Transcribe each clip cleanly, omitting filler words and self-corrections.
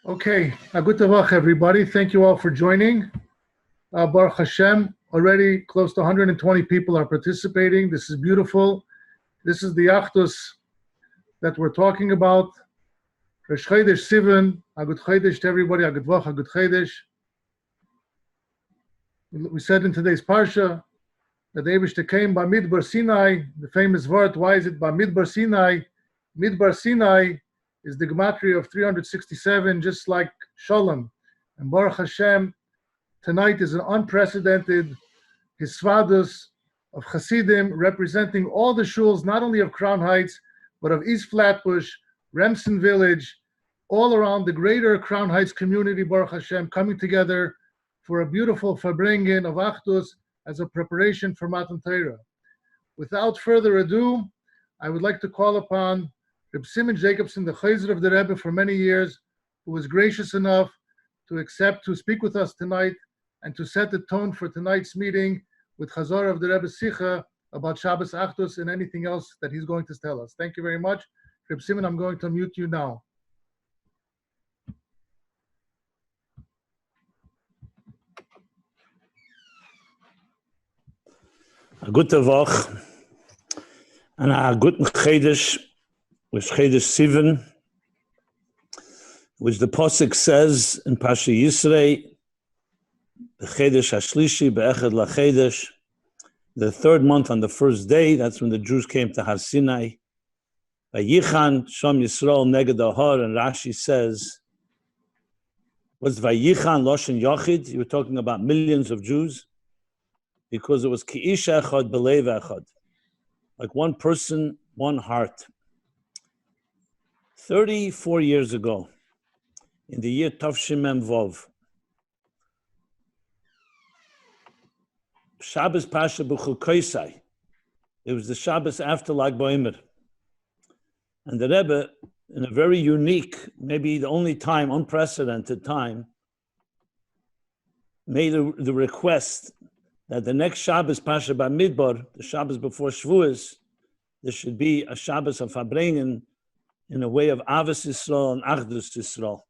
Okay, good Tavach, everybody. Thank you all for joining. Baruch Hashem, already close to 120 people are participating. This is beautiful. This is the Achdus that we're talking about. Rosh Chodesh Sivan, Good Chodesh to everybody, Good Vach, Good Chodesh. We said in today's Parsha that the Eibishter came by Midbar Sinai, the famous word. Why is it by Midbar Sinai? Midbar Sinai is the gematria of 367, just like Shalom. And Baruch Hashem, tonight is an unprecedented hisvadus of Hasidim representing all the shuls, not only of Crown Heights, but of East Flatbush, Remsen Village, all around the greater Crown Heights community, Baruch Hashem, coming together for a beautiful Farbrengen of Achdus as a preparation for Matan Torah. Without further ado, I would like to call upon Rebbe Jacobson, the choizer of the Rebbe for many years, who was gracious enough to accept to speak with us tonight and to set the tone for tonight's meeting with Chazor of the Rebbe's Sicha about Shabbos Achdus and anything else that he's going to tell us. Thank you very much. Rebbe Simon, I'm going to mute you now. A gute Woche and a guten Chodesh, Rosh Chodesh Sivan, which the Pasuk says in Pasha Yisroel, B'Chodesh HaShlishi B'Echad LaChodesh, the third month on the first day. That's when the Jews came to Har Sinai. Vayichan Sham Yisroel Neged Ahar, and Rashi says, what's Vayichan Loshen Yachid? You were talking about millions of Jews, because it was Ki'ish Echad B'Lev Echad, like one person, one heart. 34 years ago, in the year Tavshin Mem Vov, Shabbos Pasha B'Chukoisai, it was the Shabbos after Lag BaOmer, and the Rebbe, in a very unique, maybe the only time, unprecedented time, made the request that the next Shabbos Pasha B'Midbar, the Shabbos before Shavuos, there should be a Shabbos of Farbrengen in a way of Avos Yisroel and Achdus Yisroel.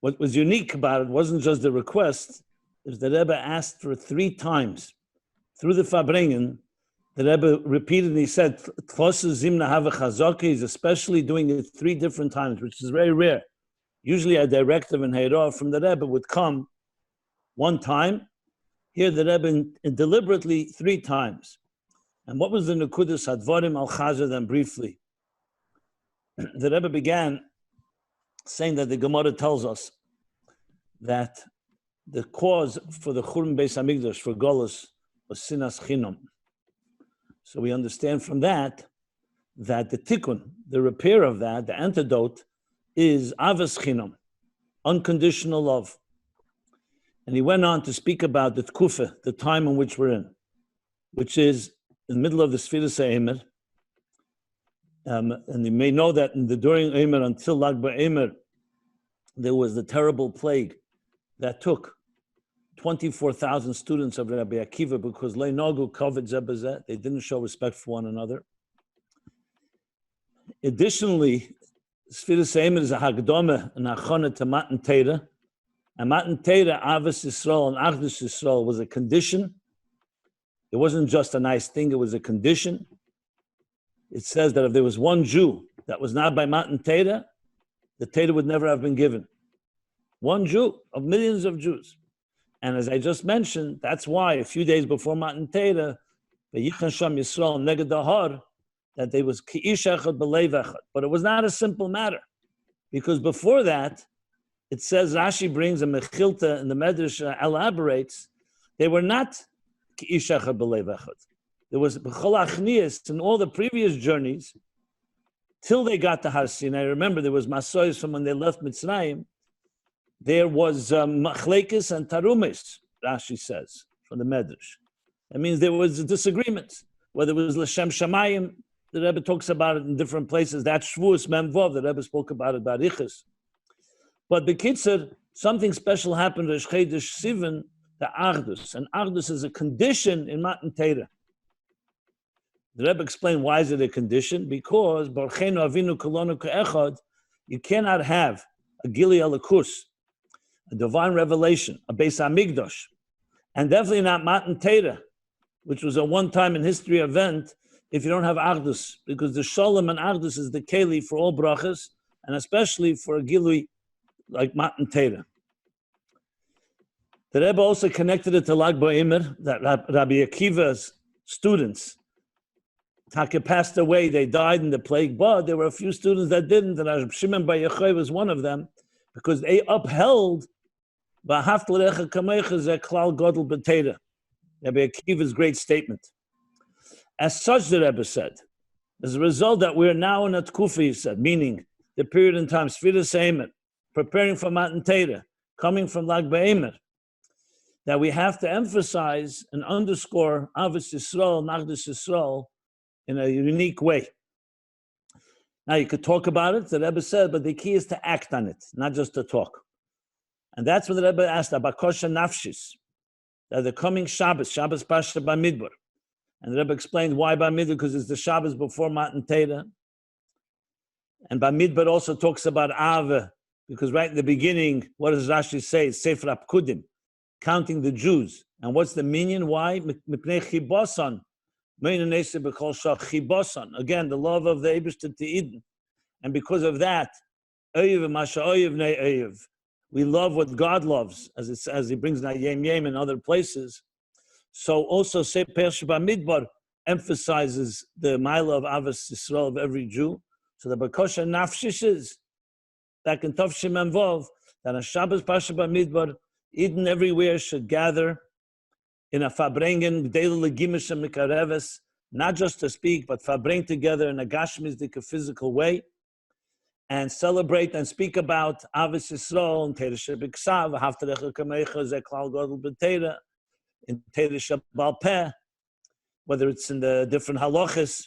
What was unique about it wasn't just the request, it was the Rebbe asked for 3 times. Through the Farbrengen, the Rebbe repeated, he said, he's especially doing it 3 different times, which is very rare. Usually a directive and Harav from the Rebbe would come 1 time. Here the Rebbe deliberately 3 times. And what was the Nekudas Hadvarim al Chazer then briefly? The Rebbe began saying that the Gemara tells us that the cause for the Churban Beis Hamikdash, for Golus, was Sinas Chinam. So we understand from that the tikkun, the repair of that, the antidote, is Avos Chinam, unconditional love. And he went on to speak about the Tkufa, the time in which we're in, which is in the middle of the Sfiras HaEmer. And you may know that during Eimer until Lag BaOmer, there was the terrible plague that took 24,000 students of Rabbi Akiva because Lei Nagu Kavod Zeh B'Zeh, they didn't show respect for one another. Additionally, Sfiras HaEmer is a Hagdome and Achana to Matan Torah. And Matan Torah, Avos Yisroel and Achdus Yisroel was a condition. It wasn't just a nice thing, it was a condition. It says that if there was one Jew that was not by Matan Torah, the Torah would never have been given. One Jew of millions of Jews. And as I just mentioned, that's why a few days before Matan Torah, Vayichan Sham Yisroel Neged Ahar, that there was Ki'ish Echad B'Lev Echad. But it was not a simple matter, because before that, it says, Rashi brings a Mechilta and the Medrash elaborates, they were not Ki'ish Echad B'Lev Echad. There was B'chol Achnias in all the previous journeys till they got to Har Sinai. Remember, there was Masoyos from when they left Mitzrayim. There was Machlekes and Tarumis, Rashi says, from the Medrash. That means there was a disagreement. Whether it was L'Shem Shamayim, the Rebbe talks about it in different places. That's Shavuos Mem Vov, the Rebbe spoke about it, Barichas. But B'Kitzur, something special happened to Rosh Chodesh Sivan, the Achdus. And Achdus is a condition in Matan Torah. The Rebbe explained why is it a condition? Because Barchenu Avinu Kolonu Ke'echad, you cannot have a Gili Alakus, a divine revelation, a Beis Hamikdash, and definitely not Matan Torah, which was a one-time in history event, if you don't have Achdus, because the Shalom and Achdus is the Keli for all brachas, and especially for a Gilui like Matan Torah. The Rebbe also connected it to Lag BaOmer, that Rabbi Akiva's students, Taka passed away, they died in the plague, but there were a few students that didn't, and Rabbi Shimon Bar Yochai was one of them, because they upheld V'ahavta l'recha kamecha zeh klal gadol b'Torah. Rabbi Akiva's great statement. As such, the Rebbe said, as a result that we're now in a tkufa, he said, meaning the period in time, Sfiras Eimer, preparing for Matan Torah, coming from Lag BaOmer, that we have to emphasize and underscore Avos Yisroel and Achdus Yisroel in a unique way. Now you could talk about it, the Rebbe said, but the key is to act on it, not just to talk. And that's when the Rebbe asked about Kosher Nafshis, that the coming Shabbos Pasha Bamidbar. And the Rebbe explained why Bamidbar, because it's the Shabbos before Matan Torah. And Bamidbar also talks about Ava, because right in the beginning, what does Rashi say? It's Sefer Apkudim, counting the Jews. And what's the meaning? Why? Mipnei Chiboson. Again, the love of the Eibishter to Eden. And because of that, we love what God loves, as he brings that Yem Yem in other places. So also Sefer Bamidbar emphasizes the mila of Avos Yisrael of every Jew. So the Bakosha Nafshish is that in Tov Shem Envov, that on Shabbos Pasha Bamidbar, Eden everywhere should gather in a Farbrengen, not just to speak, but Farbrengen together in a Gashmizdik, physical way, and celebrate and speak about Avos Yisrael and Torah Shebiksav, Haftarecha Kamecha, Zeklal Godel B'Teira, in Torah Shebal Peh, whether it's in the different halachas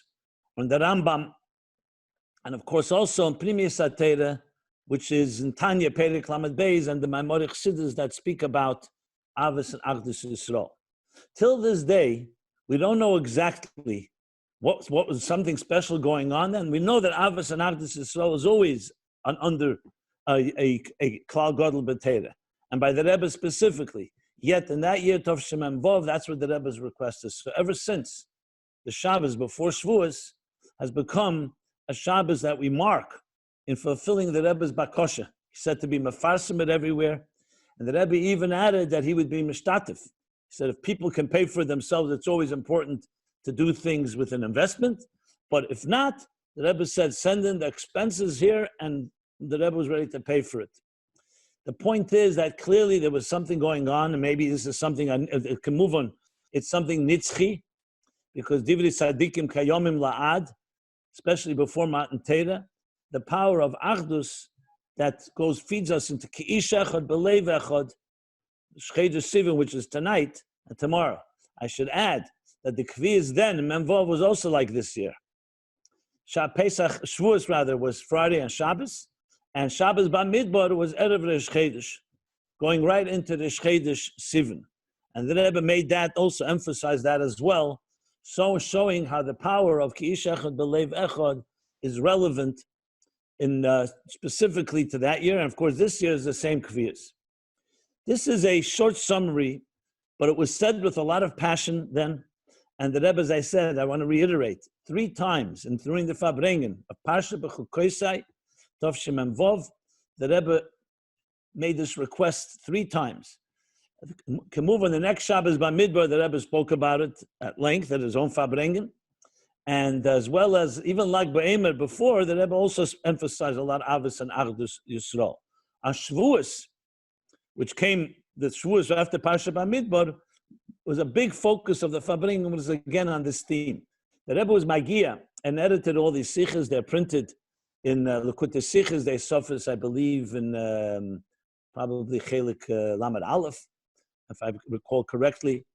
or in the Rambam, and of course also in Pnimiyas HaTorah, which is in Tanya, Perek Lamed Beis, and the Maimonic Chassidus that speak about Avos and Achdus Yisrael. Till this day, we don't know exactly what was something special going on then. We know that Avos and Achdus Yisrael is always under a Klal Gadol B'Teira, and by the Rebbe specifically. Yet in that year, Tov Shem Vov, that's what the Rebbe's request is. So ever since, the Shabbos before Shavuos has become a Shabbos that we mark in fulfilling the Rebbe's bakosha. He said to be mefarsim it everywhere. And the Rebbe even added that he would be mishtatif. He said if people can pay for themselves, it's always important to do things with an investment. But if not, the Rebbe said, send in the expenses here, and the Rebbe was ready to pay for it. The point is that clearly there was something going on, and maybe this is something, it can move on. It's something nitzchi, because Divri Tzadikim Kayomim La'ad, especially before Matan Torah, the power of Achdus that feeds us into Ki'ish Echad, Belev Echad, Rosh Chodesh Sivan, which is tonight and tomorrow. I should add that the Kviz then, Memvov, was also like this year. Pesach, Shavuos rather, was Friday and Shabbos, and Shabbos Bamidbar was Erev Rosh Chodesh, going right into Rosh Chodesh Sivan. And the Rebbe made that, also emphasize that as well, so showing how the power of Ki'ish Echad, Belev Echad is relevant in specifically to that year. And of course, this year is the same Kviyas. This is a short summary, but it was said with a lot of passion then. And the Rebbe, as I said, I want to reiterate, 3 times, and during the Farbrengen of Parsha B'Chukoisai, Tov Shem Vov, the Rebbe made this request 3 times. Can move on the next Shabbos Bamidbar, the Rebbe spoke about it at length at his own Farbrengen. And as well as even like BaOmer before, the Rebbe also emphasized a lot of Avos and Achdus Yisrael. Shavuos, which came, the Shavuos after Parsha Bamidbar, was a big focus of the Farbrengen, was again on this theme. The Rebbe was Magia and edited all these sichos. They're printed in Likutei Sichos. They surface, I believe, in probably Chelik Lamed Aleph, if I recall correctly.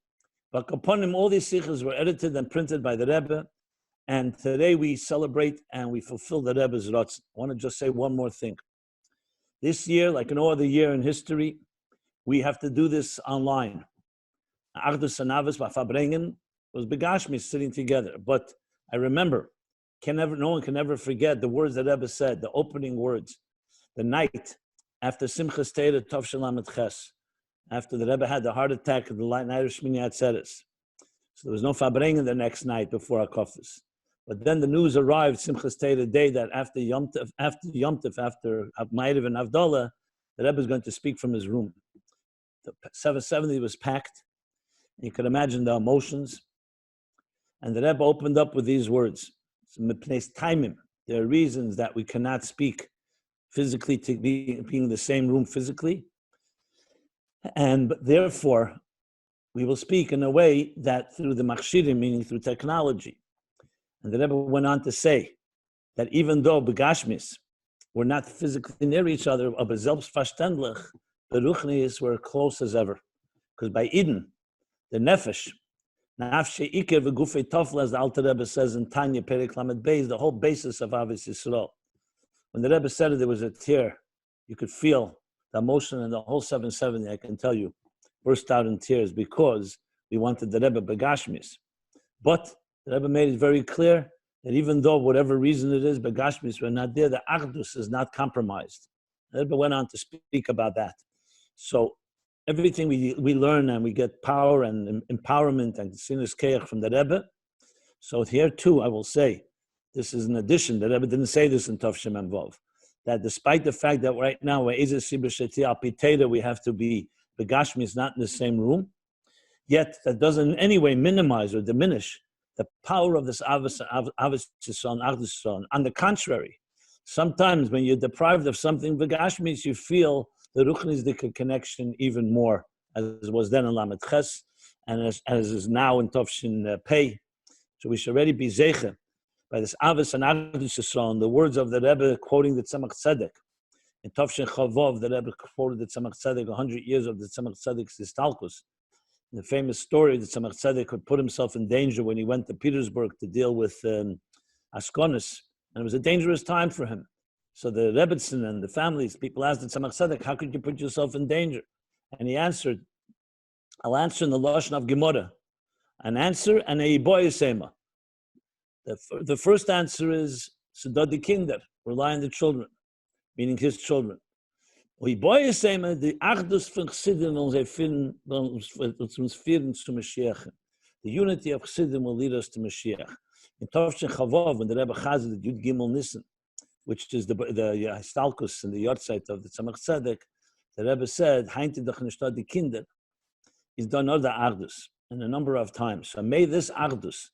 But upon him, all these sichos were edited and printed by the Rebbe. And today we celebrate and we fulfill the Rebbe's Ratzon. I want to just say one more thing. This year, like in all other year in history, we have to do this online. Achdus and Avos by Farbrengen was Begashmi sitting together. But I remember, no one can ever forget the words that Rebbe said, the opening words, the night after Simchas Torah Tov Shelamet Ches, after the Rebbe had the heart attack of the night of Shmini Atzeres. So there was no Farbrengen the next night before Akofis. But then the news arrived, Simchas Torah day, that after Yom Tov, after Ma'ariv and Havdalah, the Rebbe is going to speak from his room. The 770 was packed. You could imagine the emotions. And the Rebbe opened up with these words. There are reasons that we cannot speak physically, to being in the same room physically. And therefore, we will speak in a way that through the machshirim, meaning through technology. And the Rebbe went on to say that even though begashmis, we're not physically near each other, aber selbstverständlich, the ruchnius were close as ever. Because by Eden, the nefesh, nafshe iker v'gufei tofel, as the Alter Rebbe says in Tanya, Perek Lamed Beis, the whole basis of Avos Yisroel. When the Rebbe said it, there was a tear. You could feel the emotion, and the whole 770, I can tell you, burst out in tears because we wanted the Rebbe begashmis. But the Rebbe made it very clear that even though whatever reason it is, begashmis were not there, the Achdus is not compromised. The Rebbe went on to speak about that. So everything we learn, and we get power and empowerment and sinus keich from the Rebbe. So here too, I will say, this is an addition. The Rebbe didn't say this in Tov Shem Mem Vov, that despite the fact that right now we have to be begashmi is not in the same room, yet that doesn't in any way minimize or diminish the power of this Avos Achdus. On the contrary, sometimes when you're deprived of something begashmis, you feel the ruchnisdik connection even more, as was then in Lamed Ches, and as is now in Tovshin Pei. So we should already be zeicha by this Avos and Achdus, the words of the Rebbe quoting the Tzemach Tzedek. In Tovshin Chavov, the Rebbe quoted the Tzemach Tzedek, 100 years of the Tzemach Tzedek's Istalkus. The famous story that Tzemach Tzedek could put himself in danger when he went to Petersburg to deal with Askonis, and it was a dangerous time for him. So the Rebbetzin and the families, people asked the Tzemach Tzedek, how could you put yourself in danger? And he answered, I'll answer in the Lashon of Gemara. An answer and a boyasema. The first answer is Sedadi Kinder, rely on the children, meaning his children. The Achdus von Chassidim the unity of Chassidim will lead us to Mashiach. In Tovshin Chavav, when the Rebbe Chazed Yud Gimel Nesson, which is the Histalkus and the Yortzeit of the Tzemach Tzedek, the Rebbe said, Heinte doch nishtad die Kinder, is done other Achdus, and a number of times. So may this Achdus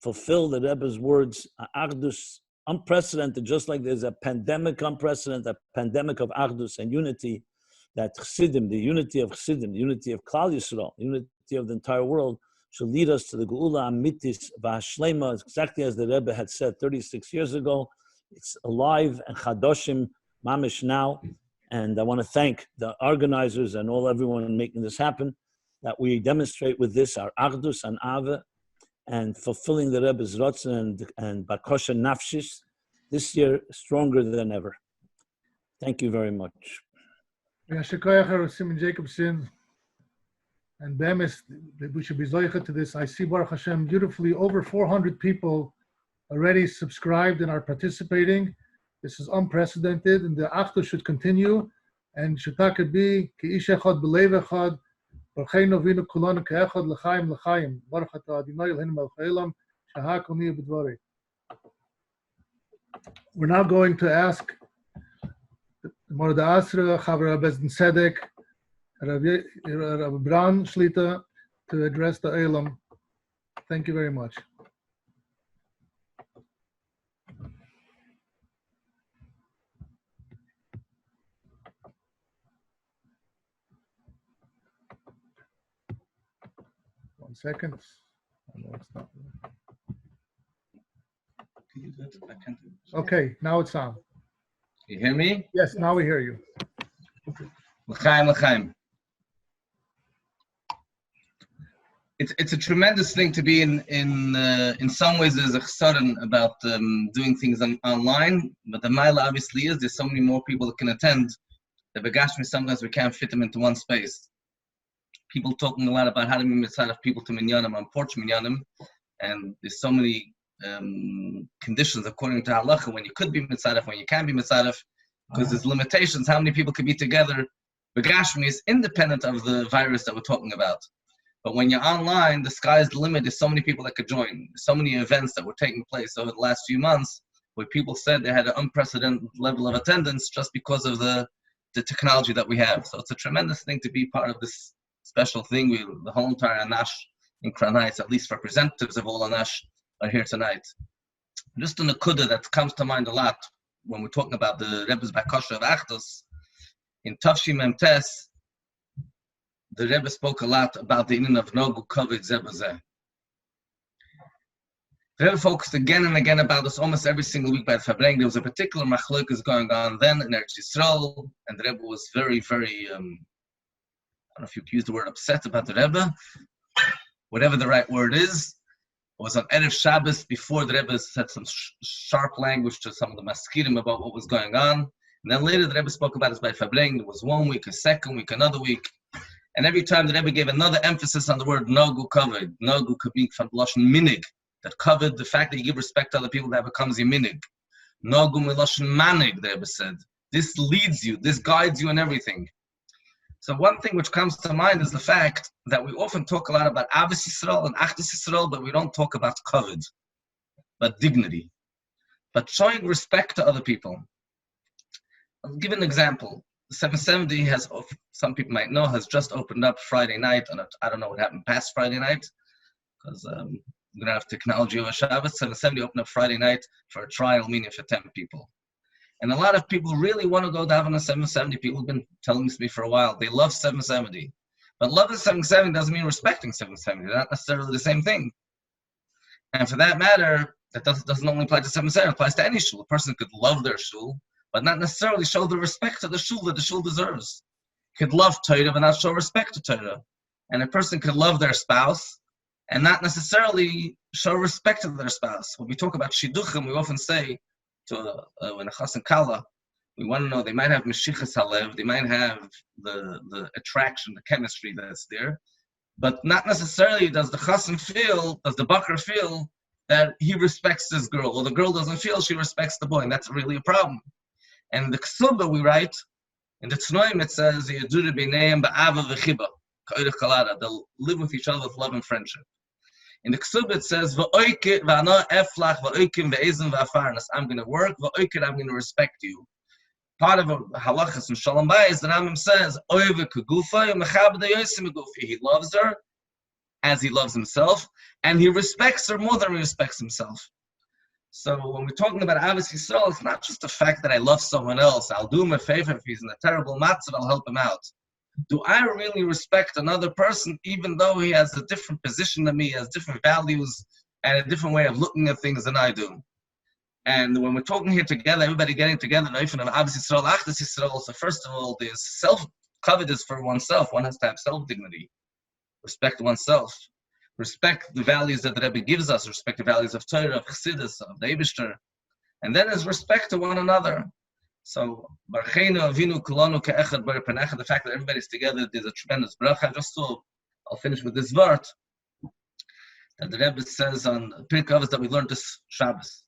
fulfill the Rebbe's words, Achdus unprecedented, just like there's a pandemic unprecedented, a pandemic of Achdus and unity, that Chassidim, the unity of Chassidim, the unity of Klal Yisrael, the unity of the entire world, should lead us to the Geula Amitis V'Hashlema, exactly as the Rebbe had said 36 years ago. It's alive and Chadoshim Mamish now. And I want to thank the organizers and everyone making this happen, that we demonstrate with this our Achdus and Ave, and fulfilling the Rebbe's Rotzen and Bakosha Nafshis this year stronger than ever. Thank you very much. Jacobson and Bemis, we should be zoicha to this. I see Baruch Hashem beautifully over 400 people already subscribed and are participating. This is unprecedented, and the Achdus should continue. And Shetaka be ki ish echad b'leiv echad. We're now going to ask the Mordei Asra, Chaver Bezdin Sedek, Rabbi Braun Shlita to address the Eilam. Thank you very much. Second. Okay, now it's on. You hear me? Yes, now we hear you. L'chaim. It's a tremendous thing to be in some ways. There's a chesed about doing things online, but the mile obviously is there's so many more people that can attend. The begashmi, sometimes we can't fit them into one space. People talking a lot about how to be mitzvah of people to minyanim, unfortunately minyanim, and there's so many conditions according to halacha when you could be mitzadef, when you can be mitzadef, because there's limitations. How many people could be together? Begashmi is independent of the virus that we're talking about. But when you're online, the sky's the limit. There's so many people that could join. There's so many events that were taking place over the last few months where people said they had an unprecedented level of attendance just because of the technology that we have. So it's a tremendous thing to be part of this special thing. The whole entire Anash in Kranais, at least representatives of all Anash, are here tonight. Just a nekuda that comes to mind a lot when we're talking about the Rebbe's Bakosha of Achdus. In Tafshim Memtes, the Rebbe spoke a lot about the inyan of Nogu Kovid Zebazeh. The Rebbe focused again and again about this almost every single week by the Farbrengen. There was a particular machlokas going on then in Eretz Yisroel, and the Rebbe was very, very, I don't know if you could use the word upset about the Rebbe, whatever the right word is. It was on Erev Shabbos before the Rebbe said some sharp language to some of the maskirim about what was going on. And then later the Rebbe spoke about his by Farbrengen. There was 1 week, a second week, another week. And every time the Rebbe gave another emphasis on the word Nogu covered. Nogu could be from Lashon minig, that covered the fact that you give respect to other people, that becomes your minig. Nogu miloshin manig, the Rebbe said. This leads you, this guides you in everything. So one thing which comes to mind is the fact that we often talk a lot about Avos Yisrael and Achdus Yisrael, but we don't talk about covered, but dignity, but showing respect to other people. I'll give an example. 770 has, some people might know, has just opened up Friday night. I don't know what happened past Friday night, because we're going to have technology over Shabbos. 770 opened up Friday night for a trial meeting for 10 people. And a lot of people really want to go down on a 770. People have been telling this to me for a while. They love 770. But loving 770 doesn't mean respecting 770. They're not necessarily the same thing. And for that matter, that doesn't only apply to 770. It applies to any shul. A person could love their shul, but not necessarily show the respect to the shul that the shul deserves. Could love Torah, but not show respect to Torah. And a person could love their spouse and not necessarily show respect to their spouse. When we talk about shidduchim, we often say to when a chas and kala, we want to know they might have meshichas halev, they might have the attraction, the chemistry that's there, but not necessarily does the chassan feel, does the bakar feel that he respects this girl, or the girl doesn't feel she respects the boy, and that's really a problem. And the ksuba we write, in the Tznoim it says, they'll live with each other with love and friendship. In the ksuba it says, I'm going to work, I'm going to respect you. Part of halachas and shalom Bais, the Rambam says, he loves her as he loves himself, and he respects her more than he respects himself. So when we're talking about Avos Yisrael, it's not just the fact that I love someone else. I'll do him a favor if he's in a terrible matzav, I'll help him out. Do I really respect another person even though he has a different position than me, has different values, and a different way of looking at things than I do? And when we're talking here together, everybody getting together, the notion of Avos Yisrael, Achdus Yisrael, so first of all, there's self-covetous for oneself. One has to have self-dignity. Respect oneself. Respect the values that the Rebbe gives us, respect the values of Torah, of Chassidus, of the Eibishter. And then there's respect to one another. So, the fact that everybody's together, there's a tremendous bracha. I'll finish with this word that the Rebbe says on Pirkei Avos that we learned this Shabbos.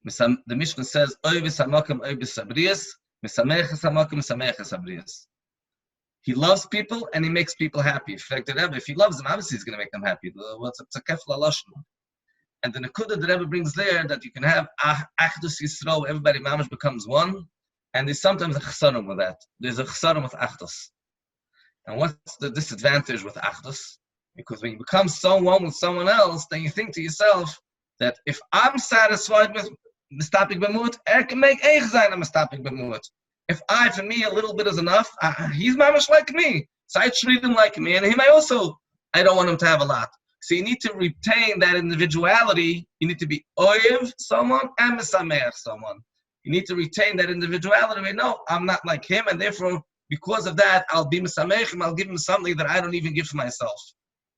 The Mishnah says, he loves people and he makes people happy. In fact, the Rebbe, if he loves them, obviously he's going to make them happy. And the nekuda the Rebbe brings there that you can have Achdus Yisrael, everybody mamash becomes one, and there's sometimes a chesaron with that. There's a chesaron with Achdus. And what's the disadvantage with Achdus? Because when you become so one with someone else, then you think to yourself that if I'm satisfied with mistapik b'mut, can make eich zayin a mistapik b'mut. If for me, a little bit is enough, he's mamash like me. So I treat him like me, and him I don't want him to have a lot. So you need to retain that individuality. You need to be oyev someone and mesameach someone. You need to retain that individuality. No, I'm not like him, and therefore, because of that, I'll be mesameach him, I'll give him something that I don't even give to myself.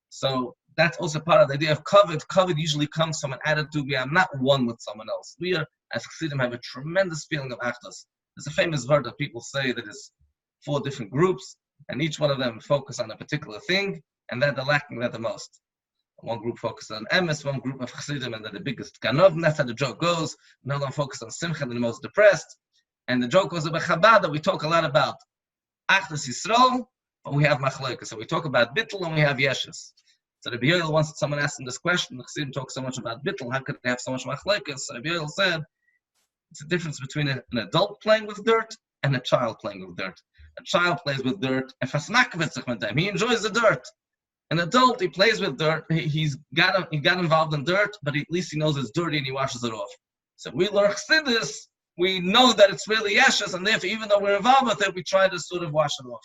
So that's also part of the idea of covet. Covet usually comes from an attitude where I'm not one with someone else. We are, as Chassidim, have a tremendous feeling of Achdus. There's a famous word that people say that is 4 different groups, and each one of them focus on a particular thing, and that they're lacking that the most. One group focused on Emes, one group of Chassidim, and they're the biggest Ganov, and that's how the joke goes. Another one focused on Simcha, and the most depressed. And the joke was about Chabad, that we talk a lot about Achdus Yisroel, but we have Machlokes. So we talk about Bittul, and we have Yeshes. So Rabbi Yoel, once someone asked him this question, the Chassidim talk so much about Bittul, how could they have so much Machlokes? So Rabbi Yoel said, it's a difference between an adult playing with dirt and a child playing with dirt. A child plays with dirt, and he enjoys the dirt. An adult, he plays with dirt, he got involved in dirt, but at least he knows it's dirty and he washes it off. So we learn Chassidus, we know that it's really Yeshes, and therefore, even though we're involved with it, we try to sort of wash it off.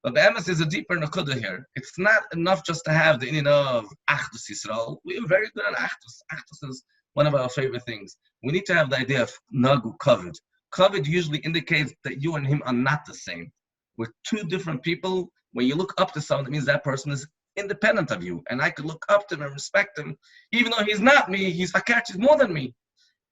But the emes is a deeper nakuda here. It's not enough just to have the inyan of Achdus Yisrael. We are very good at Achdus. Achdus is one of our favorite things. We need to have the idea of nagu kavod. Kavod usually indicates that you and him are not the same. We're two different people. When you look up to someone, it means that person is independent of you. And I could look up to him and respect him. Even though he's not me, he's more than me.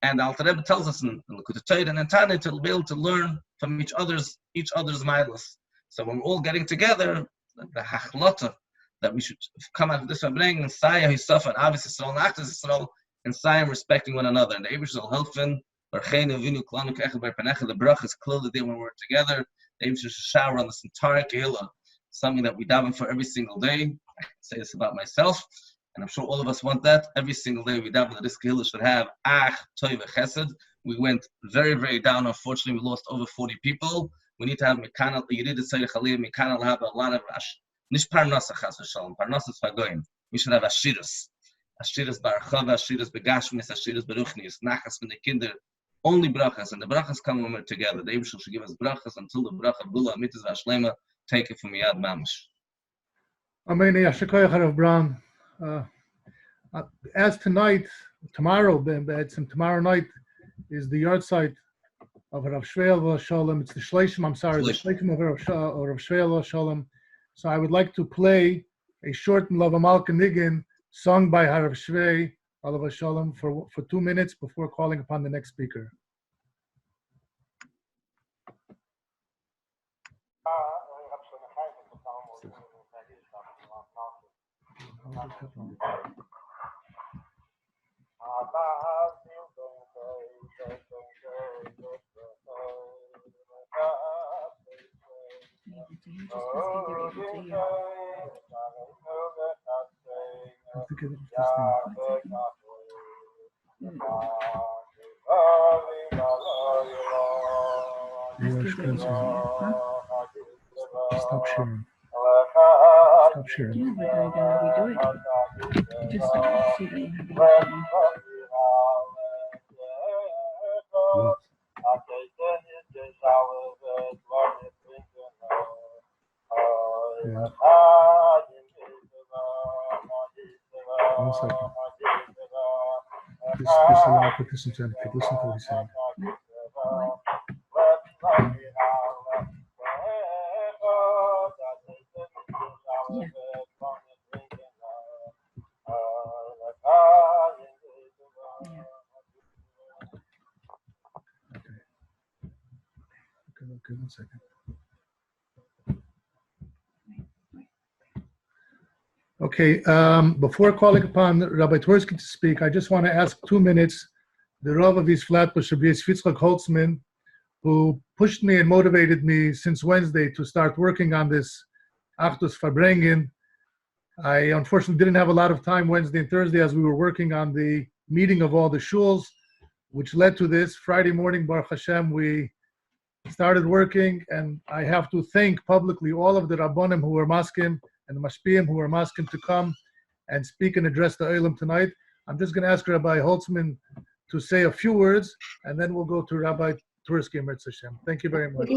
And Alter Rebbe tells us in L'Kutei Torah and in Tanya to be able to learn from each other's milas. So when we're all getting together, the hachlota that we should come out of this Farbrengen and Saya Yisroel and Avos Yisroel and Achdus Yisroel and Saya respecting one another. And the Heber shall help him. The brach is clearly there when we're together. The Heber should shower on this entire kehillah, something that we daven for every single day. I can say this about myself, and I'm sure all of us want that. Every single day we daven that this kehillah should have ach, toiv, chesed. We went very, very down. Unfortunately, we lost over 40 people. We need to have mekanal. You need to say mekanal have a lot of nish parnasa chas v'shalom. Parnasa is fagoyim. We should have ashirus. Ashirus barachava, ashirus begashmis, ashirus beruchnis, nachas from the kinder. Only brachas, and the brachas come when we're together. The Yisroel should give us brachas until the bracha bula mitzvah vashlema take it from yad mamish. Amen. Yashikoyach Harav Braun. As tomorrow night is the yard site of Rav Shmuel Shalom. It's the Shleishim. I'm sorry, the Shleishim of Rav Shmuel Shalom. So I would like to play a short Lava Malka Niggin sung by Harav Shmuel Alav Shalom for 2 minutes before calling upon the next speaker. Stop sharing. Stop sharing. Yeah, but I gotta redo it. Just so I see that you have it. Yeah. 1 second. This allow participants to listen to what he's saying. Okay, 1 second. Okay, before calling upon Rabbi Twersky to speak, I just want to ask 2 minutes the Rav of East Flatbush, Rabbi Holtzman, who pushed me and motivated me since Wednesday to start working on this Achdus Farbrengen. I unfortunately didn't have a lot of time Wednesday and Thursday as we were working on the meeting of all the shuls, which led to this. Friday morning, Baruch Hashem, we started working, and I have to thank publicly all of the Rabbonim who were maskim and the Mashpiyim who were maskim to come and speak and address the Olam tonight. I'm just going to ask Rabbi Holtzman to say a few words, and then we'll go to Rabbi Twersky and Hashem. Thank you very much.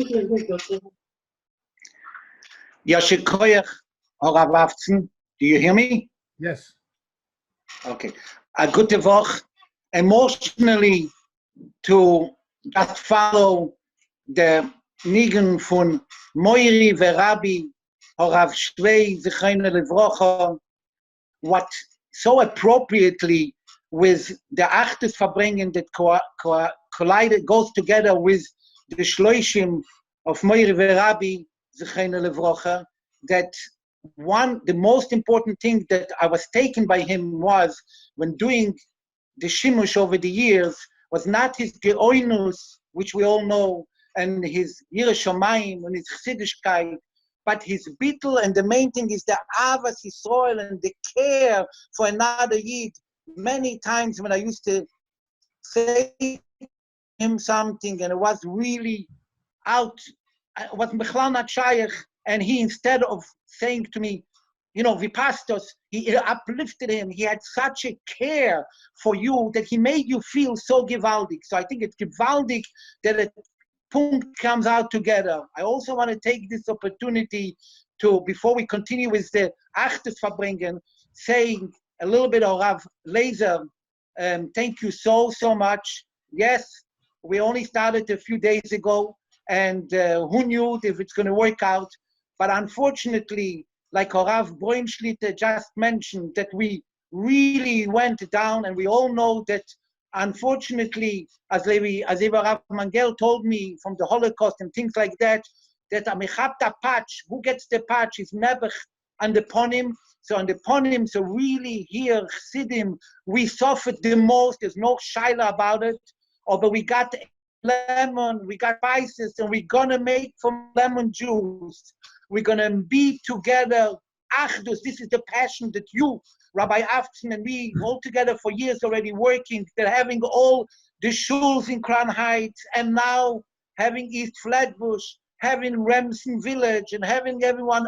Yashikoyach Harav Avtzon, do you hear me? Yes. Okay. A good Woche. Emotionally, to just follow the Nigen von Moiri Rabbi Harav Shvei Zichayna Levrocha, what so appropriately with the Achdus Farbrengen that collided, goes together with the Shloishim of Moiri Rabbi Zichayna Levrocha, that the most important thing that I was taken by him was when doing the shimush over the years was not his geoinus, which we all know, and his yireh shamayim and his chassidishkeit, but his bittul, and the main thing is the avas Yisroel and the care for another yid. Many times when I used to say him something and it was really out, it was mechlal not shayach, and he, instead of saying to me, you know, vipastos, he uplifted him. He had such a care for you that he made you feel so gewaldig. So I think it's gewaldig that a punkt comes out together. I also want to take this opportunity to, before we continue with the Achdus Farbrengen, saying a little bit of Rav Lazer. Thank you so much. Yes, we only started a few days ago, and who knew if it's going to work out? But unfortunately, like Harav Braun just mentioned, that we really went down, and we all know that, unfortunately, as Rav Mendel told me from the Holocaust and things like that, that a patch, who gets the patch is never on the ponim. So on the ponim, so really here, Chassidim, we suffered the most. There's no shaila about it. But we got lemon, we got spices, and we're gonna make from lemon juice. We're gonna be together. Achdus, this is the passion that you, Rabbi Avtzon, and me, all together for years already working. They're having all the shuls in Crown Heights, and now having East Flatbush, having Remsen Village, and having everyone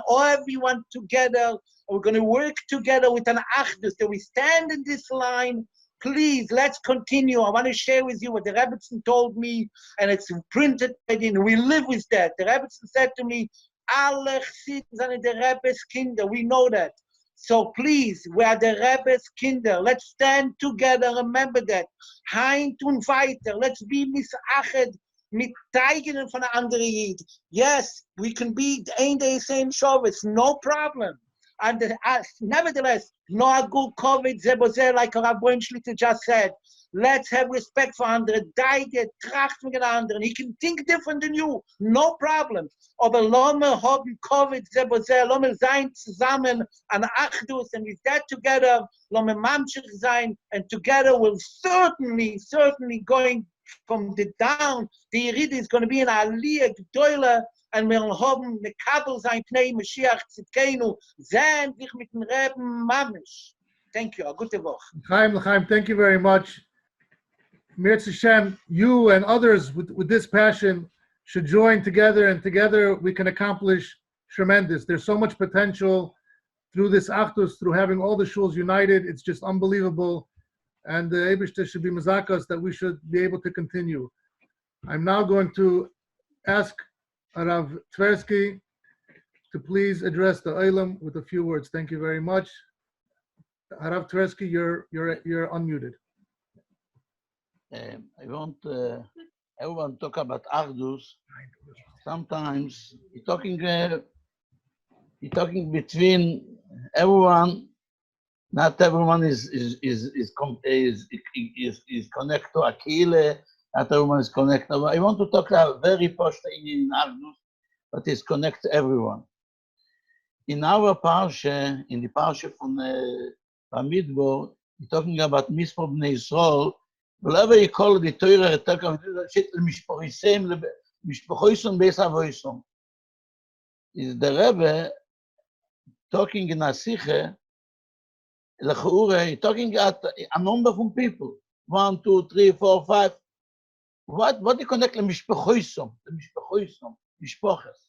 together. We're going to work together with an Achdus, that we stand in this line. Please, let's continue. I want to share with you what the Rebbe told me, and it's printed in. We live with that. The Rebbe said to me, alle Chassidim are the Rebbe's kinder. We know that. So please, we are the Rebbe's kinder. Let's stand together. Remember that. Hein tun weiter. Let's be misached mit Teigenen von der andere Yid. Yes, we can be ein day same Shabbos, no problem. And nevertheless, no a good COVID, zebozer, like Rav Braun just said. Let's have respect for andere. Deige, tracht mit den anderen. He can think different than you, no problem. Aber lome haben COVID, zebozer, lome sein zusammen an Achdus, and with that together, lome mamshich sein, and together we'll certainly going from the down. The Yerid is going to be in Aliyah Gdoila, and we'll haben the Kabel sein Pnei Mashiach Tzidkenu, zehn dich mit dem Rebbe Mamish. Thank you. A gute Woche. Chaim, thank you very much. Mirz Hashem, you and others with this passion should join together, and together we can accomplish tremendous. There's so much potential through this Achdus, through having all the shuls united. It's just unbelievable. And the Eibishter should be mazakas that we should be able to continue. I'm now going to ask Rav Twersky to please address the Olam with a few words. Thank you very much. Rav Twersky, you're unmuted. I want everyone to talk about Achdus. Sometimes you're talking between everyone. Not everyone is connected to Akile. Not everyone is connected. I want to talk about very first thing in Achdus, but it's connect to everyone. In our parsha, in the parsha from Bamidbar, we're talking about Mispo Bnei Yisroel. Whatever you call the Torah, talk about Mishpochoisem Beis Avoisem. Is the Rebbe talking in Asiche? Talking at a number of people, 1, 2, 3, 4, 5. What do you connect to Mishpochoisem? The Mishpoches.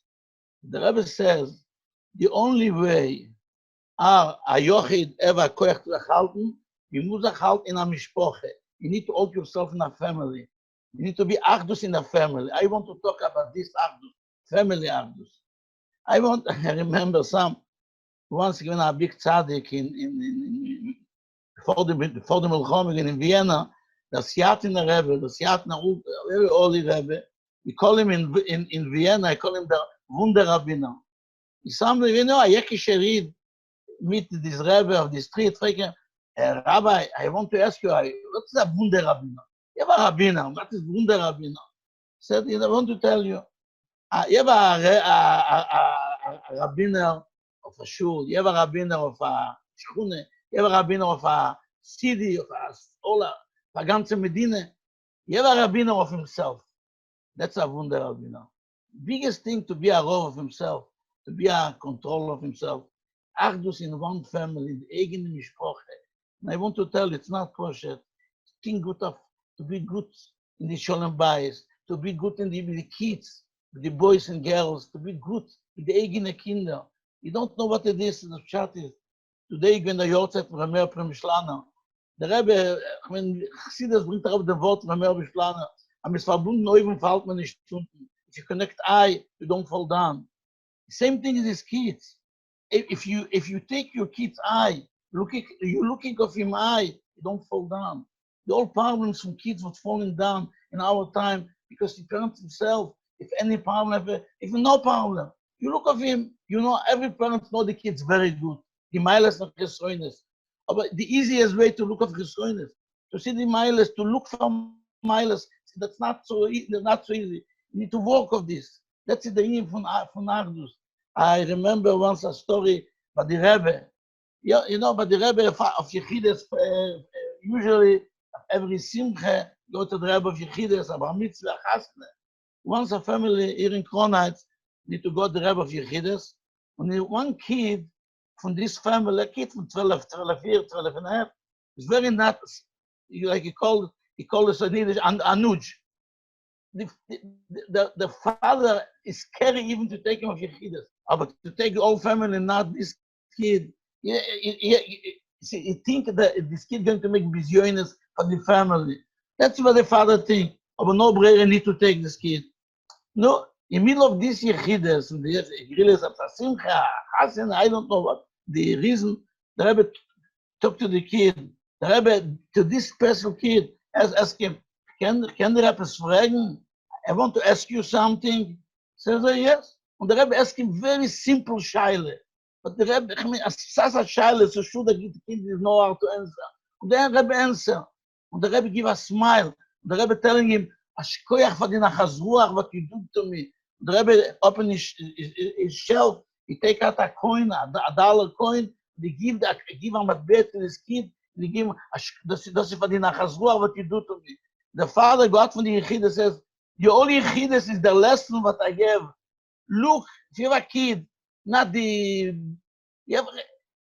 The Rebbe says the only way a Yochid ever koach to halten, you must halt in a Mishpoche. You need to hold yourself in a family. You need to be Achdus in a family. I want to talk about this Achdus, family Achdus. I remember once given a big tzaddik in before the Menachem in Vienna, the Siatin Rebbe, the Siatin very holy Rebbe. We call him in Vienna. I call him the Wunder Rabbiner. Somebody, a Yekische read meet this Rebbe of the street. Rabbi, I want to ask you, what's a Wunder Rabbiner? You have a Rabbiner. What is Wunder Rabbiner? He said, I want to tell you. You have a Rabbiner of a shul, you have a rabbiner of a CUNY, you have a rabbiner of a city, of a ganze Medina. You have a rabbiner of himself. That's a wunder rabbiner. Biggest thing to be a rav of himself, to be a control of himself. Achdus in one family, the eigene mishpoche. And I want to tell you, it's not kosher. Think good of, to be good in the Sholem Bais, to be good in the kids, with the boys and girls, to be good in the eigene kinder. You don't know what it is, the chat is. Today, when the Yosef Ramer Premishlana, the Rebbe, when Chassidus bringt up the word Ramer Premishlana, am es verbunden, even fällt man nicht stunden. If you connect eye, you don't fall down. Same thing with his kids. If you take your kid's eye, you're looking of him eye, you don't fall down. The all problems from kids was falling down in our time because the parent himself, if any problem, if no problem, you look of him, you know, every parent know the kids very good. The miles of Chesroines. But the easiest way to look of Chesroines, to see the miles, to look for miles, that's not so easy. You need to work of this. That's the name from Achdus. I remember once a story about the Rebbe. Yeah, you know, but the Rebbe of Yechidus, usually every Simche, go to the Rebbe of Yechidus, about Mitzvah, Chasne. Once a family here in Kronheit need to go to the Rebbe of Yechidus, and one kid from this family, a kid from 12 years, 12 and a half, is very nuts. Like he called us in English, Anuj. The father is scary even to take him of Yechidus. But to take the whole family, not this kid. He think that this kid going to make bizyonis for the family. That's what the father think. But no brother need to take this kid. No, in the middle of this Yechidus, I don't know what the reason. The Rebbe talked to the kid. The Rebbe, to this special kid, ask him, can the Rebbe fragen? I want to ask you something. Says yes. And the Rebbe asked him very simple shaila. But the Rebbe, I mean, as a shaila, so sure that the kid doesn't know how to answer. And then the Rebbe answer. And the Rebbe give a smile. The Rebbe telling him, Ashkoyach for the nachazruach, what you do to me. The Rebbe open his shelf. He take out a coin, a dollar coin. They give him a bet to his kid. They give him, das ist for the nachazruach, what you do to me. The father got from the Yechidus says, the only Yechidus is the lesson what I gave. Look, if you have a kid, not the,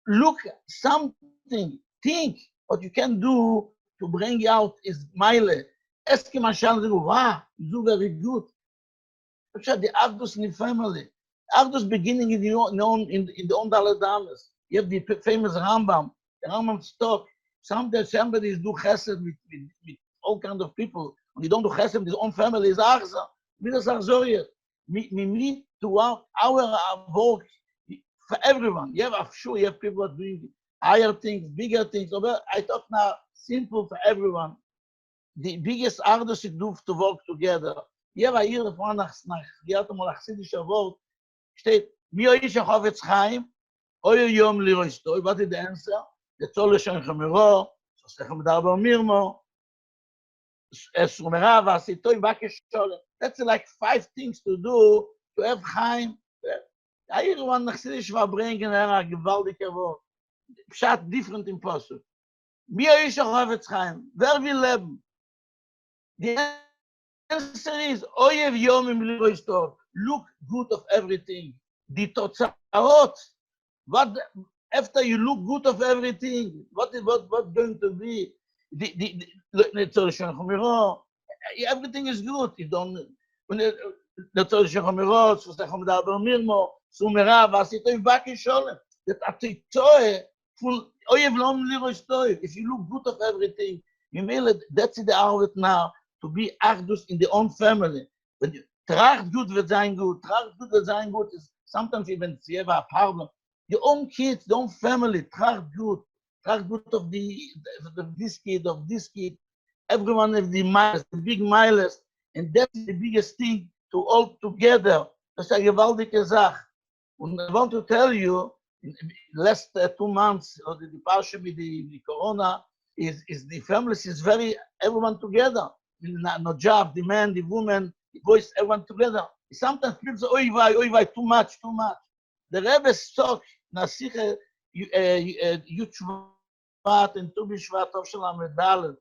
look something, think what you can do to bring out is mile. Ask him a child, wow, you do very good. The Achdus in the family. Achdus beginning in the own Daladamas. You have the famous Rambam. The Rambam talk. Sometimes somebody is do chesed with all kinds of people. When you don't do chesed with his own family, is achza. Midas achzoyer. We need to our work for everyone. I'm sure you have people doing higher things, bigger things. I talk now simple for everyone. The biggest Achdus is to work together. You have a year before nach Chassidische Wort steht, Mi oish Chavetz Chaim, oyo yom liroistoi. What is the answer? The tzol l'shem chamiro, sosechem darba mirmo, esumera v'asitoi v'akeshole. That's like 5 things to do to have Chaim. I hear one Achdus Farbrengen a gewaltiger Wort. Pshat different in Pasuk. Mi oish Chavetz Chaim. Wer will leben? The answer is, Oyev Yomim Liroistov. Look good of everything. The Totzaot. What after you look good of everything? What going to be? Everything is good. You don't. When the Tzorishon Chomirot, Sosechem Darba Mirmo, Sumera, Vasitoi Vaki Sholem. That Atitoe full Oyev Yomim Liroistov. If you look good of everything, you mean that's the hour now. To be Achdus in their own family. When you tracht gut wird sein gut, is sometimes even if you have a problem. Your own kids, your own family, tracht gut of this kid. Everyone has the miles, the big miles, and that's the biggest thing to all together. That's a gewaltige Sache. And I want to tell you, in the last 2 months, or the parsha with the corona, is the families is very everyone together. No job, the man, the woman, the boys, everyone together. Sometimes people say, oy vay, too much. The Rebbe talk na sicher you Shvat and Tu B'Shvat of Shalom Medal.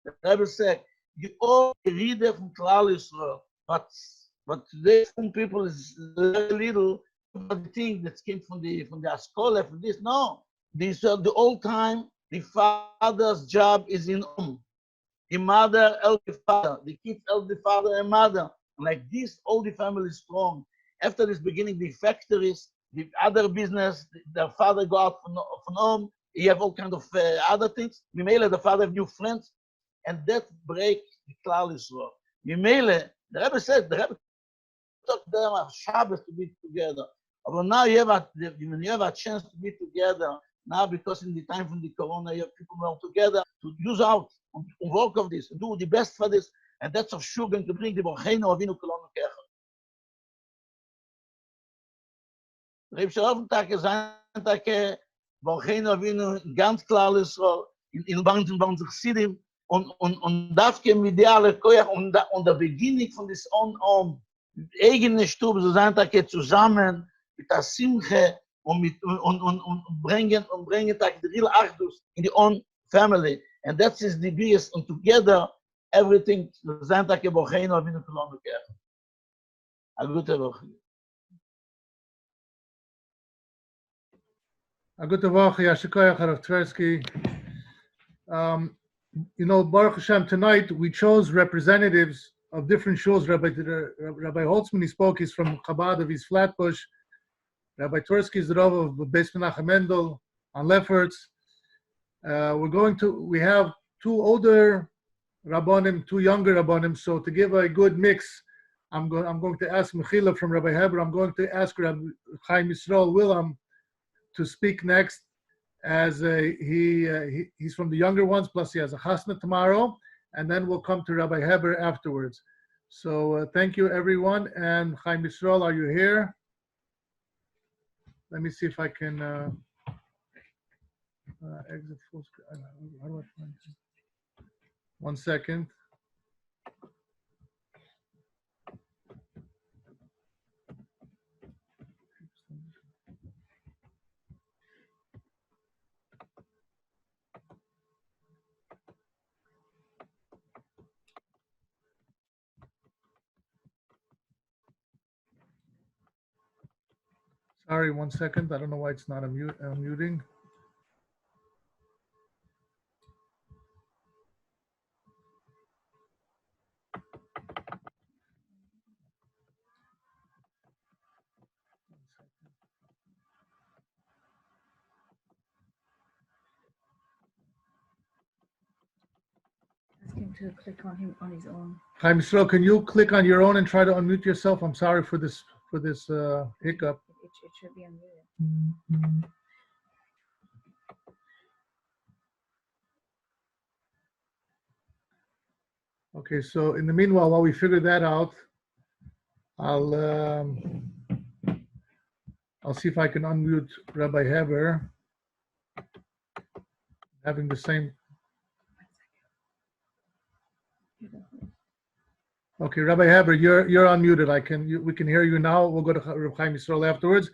The Rebbe said, you all read it from Klal Yisrael, but today some people is very little about the thing that came from the Askola, from this. No, this the old time. The father's job is in the mother help the father, the kids help the father and mother. And like this, all the family is strong. After this beginning, the factories, the other business, the father go out from home. He have all kind of other things. Mimele, the father have new friends, and that break the Klal Yisrael. Mimele, the Rebbe said, the Rebbe talked to them about Shabbos to be together. But now you have a chance to be together. Now, because in the time from the Corona, you have people more together to use out and work of this, and do the best for this, and that's of sure going to bring the Borcheinu Avinu Kolonu Kecha. Rebbe Shalom Take sein Take Borcheinu Avinu ganz klar Yisrael in Band sich Sidim und Dafke mit der alle Koyach und der Beginning von this eigene Stube so sein Take zusammen mit der Simche und bringen the real Achdus in the own family, and that is the biggest, and together everything Santa Ke Borcheinu Avinu Kolonu Kecha. A gute Woche. A gute Woche, Yashikoyach, Harav Twersky. You know, Baruch Hashem, tonight we chose representatives of different shuls. Rabbi Holtzman, he spoke, he's from Chabad of East Flatbush. Rabbi Twersky is the Rebbe of Bais Menachem Mendel on Lefferts. We have two older Rabbanim, two younger Rabbanim. So to give a good mix, I'm going to ask Mechila from Rabbi Heber. I'm going to ask Rabbi Chaim Yisroel Wilhelm to speak next, as he's from the younger ones. Plus he has a chasna tomorrow, and then we'll come to Rabbi Heber afterwards. So thank you, everyone. And Chaim Yisroel, are you here? Let me see if I can exit full screen. How do I find it? 1 second. Sorry, 1 second. I don't know why it's not unmuting. Ask him to click on him on his own. Chaim Yisroel, can you click on your own and try to unmute yourself? I'm sorry for this hiccup. It should be unmuted. Okay, so in the meanwhile, while we figure that out, I'll see if I can unmute Rabbi Heber, having the same. Okay, Rabbi Heber, you're unmuted. We can hear you now. We'll go to Rabbi Chaim Yisroel afterwards.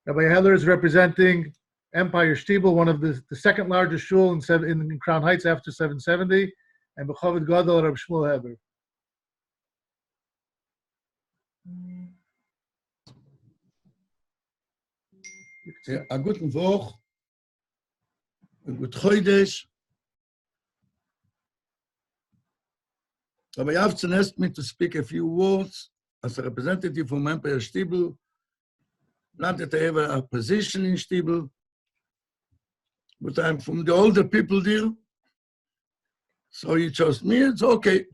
Rabbi Heber is representing Empire Shtiebel, one of the second largest shul in Crown Heights after 770, and B'chavod Gadol Rabbi Shmuel Heber. A guten Woch, a good Chodesh. Rabbi Avtzon asked me to speak a few words as a representative from Empire Shtiebel. Not that I have a position in Shtiebel, but I'm from the older people there. So he chose me, it's okay.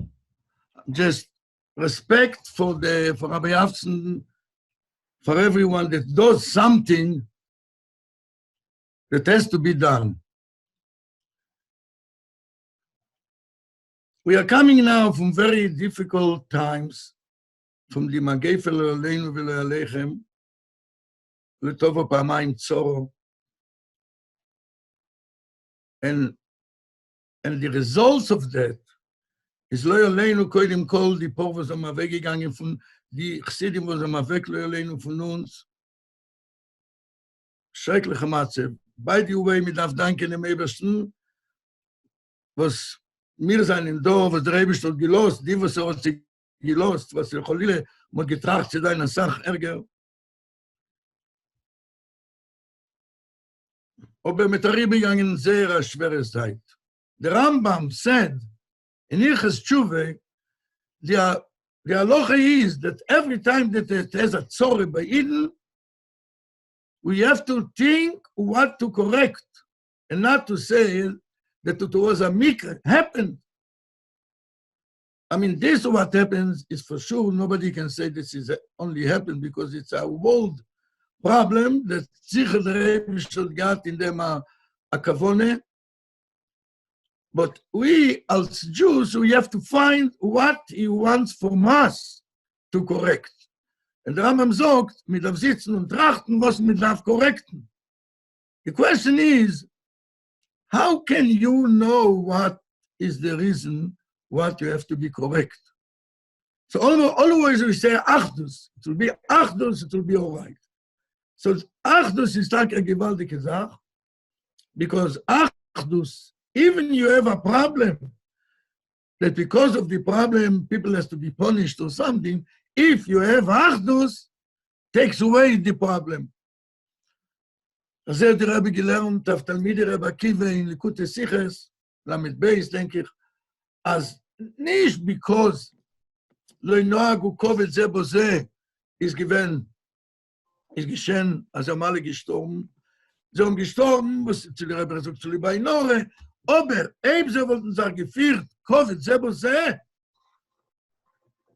Just respect for Rabbi Avtzon, for everyone that does something that has to be done. We are coming now from very difficult times, from the Magefel Aleinu V'Aleichem, L'Tova Pamayim Tzoro. And the results of that is Lo Aleinu Koidim Kol, die Por was weggegangen von, die Chassidim was weg, Lo Aleinu von uns. schreckliche Matze. By the way, mit darf danken dem Ebersten, was wir sind im Dorf, was der Rebbe hat gelost, die, was hat sich gelost, was Cholile mal getracht zu deiner Sache Ärger. Aber mit der Rebbe gegangen sehr schwere Zeit. Der Rambam said, in Ilches Tshuve, the halacha is that every time that it has a tzore by Eden, we have to think what to correct, and not to say that it was a mikra, happened. I mean, this what happens is for sure, nobody can say this is only happened because it's a world problem that sicher the Rebbe should get in them a kavone. But we, as Jews, we have to find what he wants from us to correct. And the Rambam sagt, mit darf sitzen und trachten, was mit darf korrekten. The question is, how can you know what is the reason what you have to be correct? So always we say Achdus. It will be Achdus, it will be all right. So Achdus is like a gewaltige Sache, because Achdus, even you have a problem, that because of the problem, people has to be punished or something, if you have Achdus, takes away the problem. אז זה der Rebbe gelernt, auf Talmidei Rebbe Akiva in Likutei Sichos, Lamed Bais, denke ich, as nicht because לא ינוהגו כובד זה בו זה, ist geschehen, als mal gestorben, sie haben gestorben, was zu der Rebbe sagt, zu Libai Nore, aber ebenso wollten sie geführt, Covid, ze bo ze,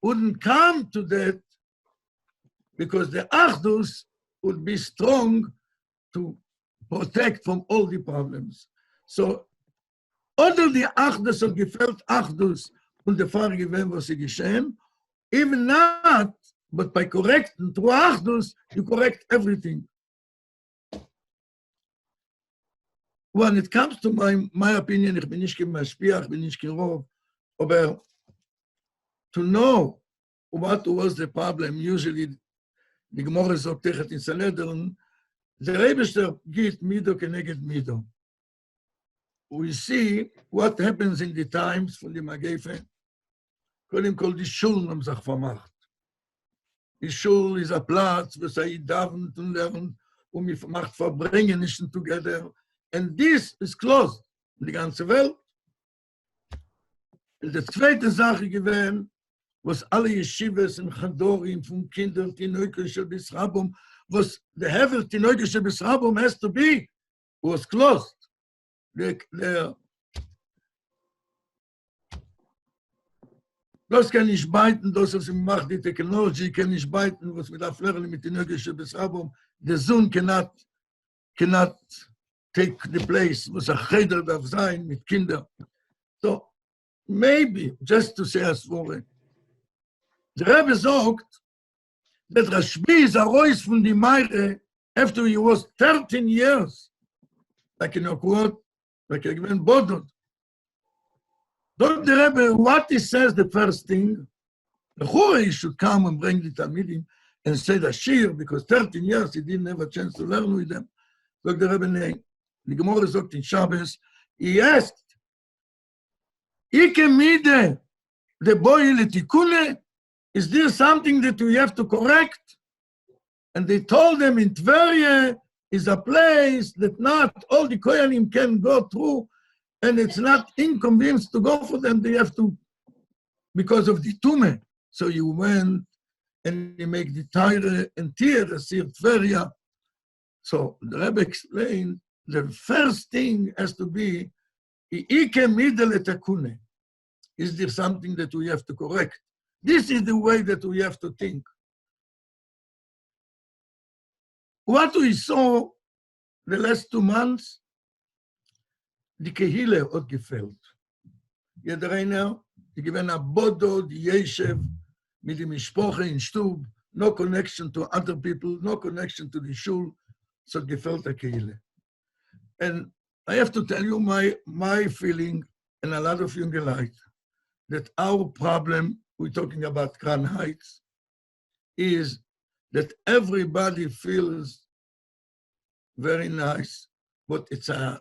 wouldn't come to that because the Achdus would be strong to protect from all the problems. So, unter die Achdus und gefällt Achdus und der Fall gewesen, was sie geschehen, even not, but by correcting through Achdus, you correct everything. When it comes to my opinion, ich bin nicht kein Maschpiach, ich bin nicht kein Rov, aber to know what was the problem, usually the Gemara sagt techet in Sanhedrin, the Rebbe geht Mido keneged Mido. We see what happens in the times von dem Agefe. Kodim kol die Shul haben sich vermacht. Die Shul ist ein Platz, wo sie davon und lernen, und macht Farbrengen nicht together. And this is closed in die ganze Welt. Die zweite Sache gewesen, was alle Yeshivas und Chadorim von Kindern, die Neukische bis Rabum, was the Heber, die Neukische bis Rabum has to be, was closed. Das kann nicht beiten, das was macht die Technology, kann nicht beiten, was mit der Lernen mit die Neukische bis Rabum. The Sohn cannot take the place, was a cheder darf sein mit Kindern. So, maybe, just to say a story, the Rebbe sagt, that Rashbi is a rois from the Meire after he was 13 years, like in a quote, like a given bodod. Don't the Rebbe, what he says the first thing, the Chorei should come and bring the Talmidim and say the Shir, because 13 years he didn't have a chance to learn with them. So the Rebbe name. The Gemara sagt in Shabbos, he asked, Ike mide the boy letikune, is there something that we have to correct? And they told them in Tveria is a place that not all the Koyanim can go through, and it's not inconvenient to go for them. They have to, because of the Tume. So you went and you make the Tyre and Tyre, Sir Tveria. So the Rebbe explained, the first thing has to be, is there something that we have to correct? This is the way that we have to think. What we saw the last 2 months, die Kehile hat gefällt. Jeder einer, die gewinnen a Bodo, die Yosef, mit dem Mishpoche in Stub, no connection to other people, no connection to the Shul, so gefällt der Kehile. And I have to tell you my feeling, and a lot of young light, that our problem, we're talking about Crown Heights, is that everybody feels very nice, but it's a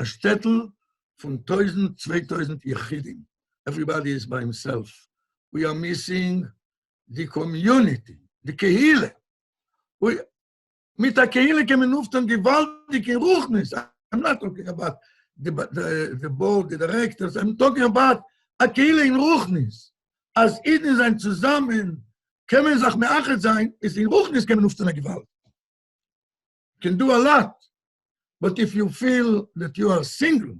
shtetl from 1,000, 2,000 Yechidim. Everybody is by himself. We are missing the community, the Kehile. Mit der Kehile kommen oft ein gewaltige Ruchnis. I'm not talking about the board, the directors. I'm talking about a Kehile in Ruchnis. Als Iden sein zusammen, können sich meachet sein, ist in Ruchnis kommen oft eine Gewalt. Can do a lot. But if you feel that you are single,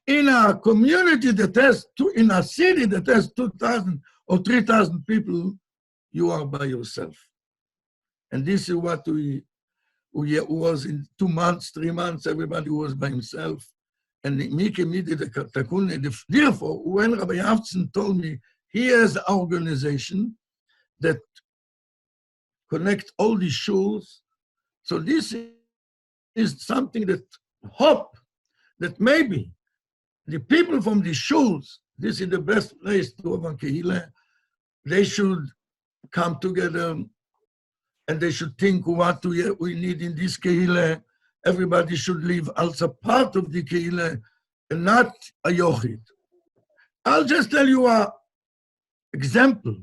in a community that has, in a city that has 2,000 or 3,000 people, you are by yourself. And this is what we was in 2 months, 3 months, everybody was by himself. And therefore, when Rabbi Avtzon told me he has an organization that connect all the shuls, so this is something that hope that maybe the people from the shuls, this is the best place to have a kehillah, they should come together and they should think what we need in this kehillah. Everybody should live as a part of the kehillah and not a yochid. I'll just tell you an example.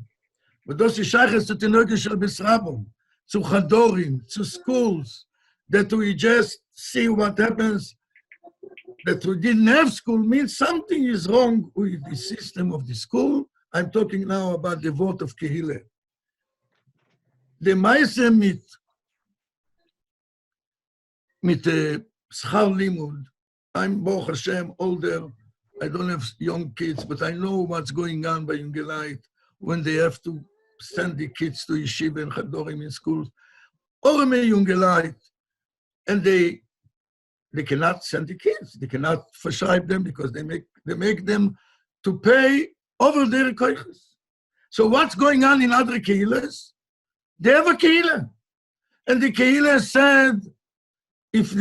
Das ist Scheiches zu Tinoke shel Bisrabon, zu Chadorim, to schools, that we just see what happens, that we didn't have school means something is wrong with the system of the school. I'm talking now about the vote of Kehillah. The Maise mit Schar Limud, I'm Baruch Hashem older, I don't have young kids, but I know what's going on by Jungelite when they have to send the kids to yeshiva and chadorim in schools. Or Jungelite, and they cannot send the kids. They cannot verschrive them because they make them to pay over their koiches. So what's going on in other kehillas? They have a kehillah. And the kehillah said, if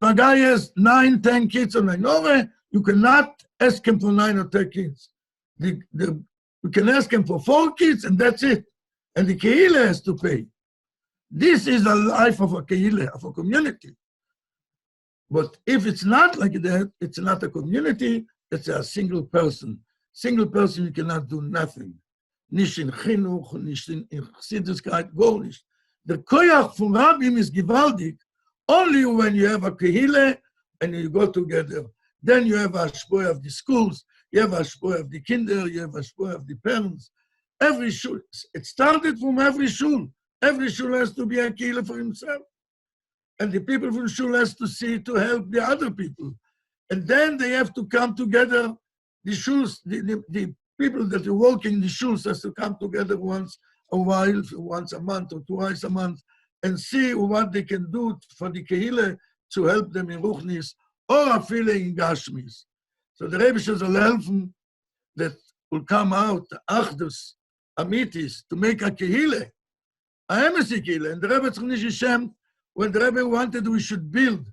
a guy has 9, 10 kids or 9, you cannot ask him for 9 or 10 kids. You can ask him for 4 kids and that's it. And the kehillah has to pay. This is the life of a kehillah, of a community. But if it's not like that, it's not a community, it's a single person. Single person, you cannot do nothing. Nicht in Chinuch, nicht in Chassiduskeit, gar nicht. The koyach from Rabbim is gewaltig only when you have a kehillah and you go together. Then you have a shpoy of the schools, you have a shpoy of the kinder, you have a shpoy of the parents. Every shul, it started from every shul. Every shul has to be a kehillah for himself. And the people from Shul has to see to help the other people. And then they have to come together. The Shuls, the people that are working in the Shuls has to come together once a while, once a month or twice a month, and see what they can do for the Kehillah to help them in Ruchnis or a feeling in Gashmis. So the Rebbe shall help that will come out, Achdus, Amitis, to make a Kehillah, a embassy Kehillah. And the Rebbe Tzchnish when the Rebbe wanted we should build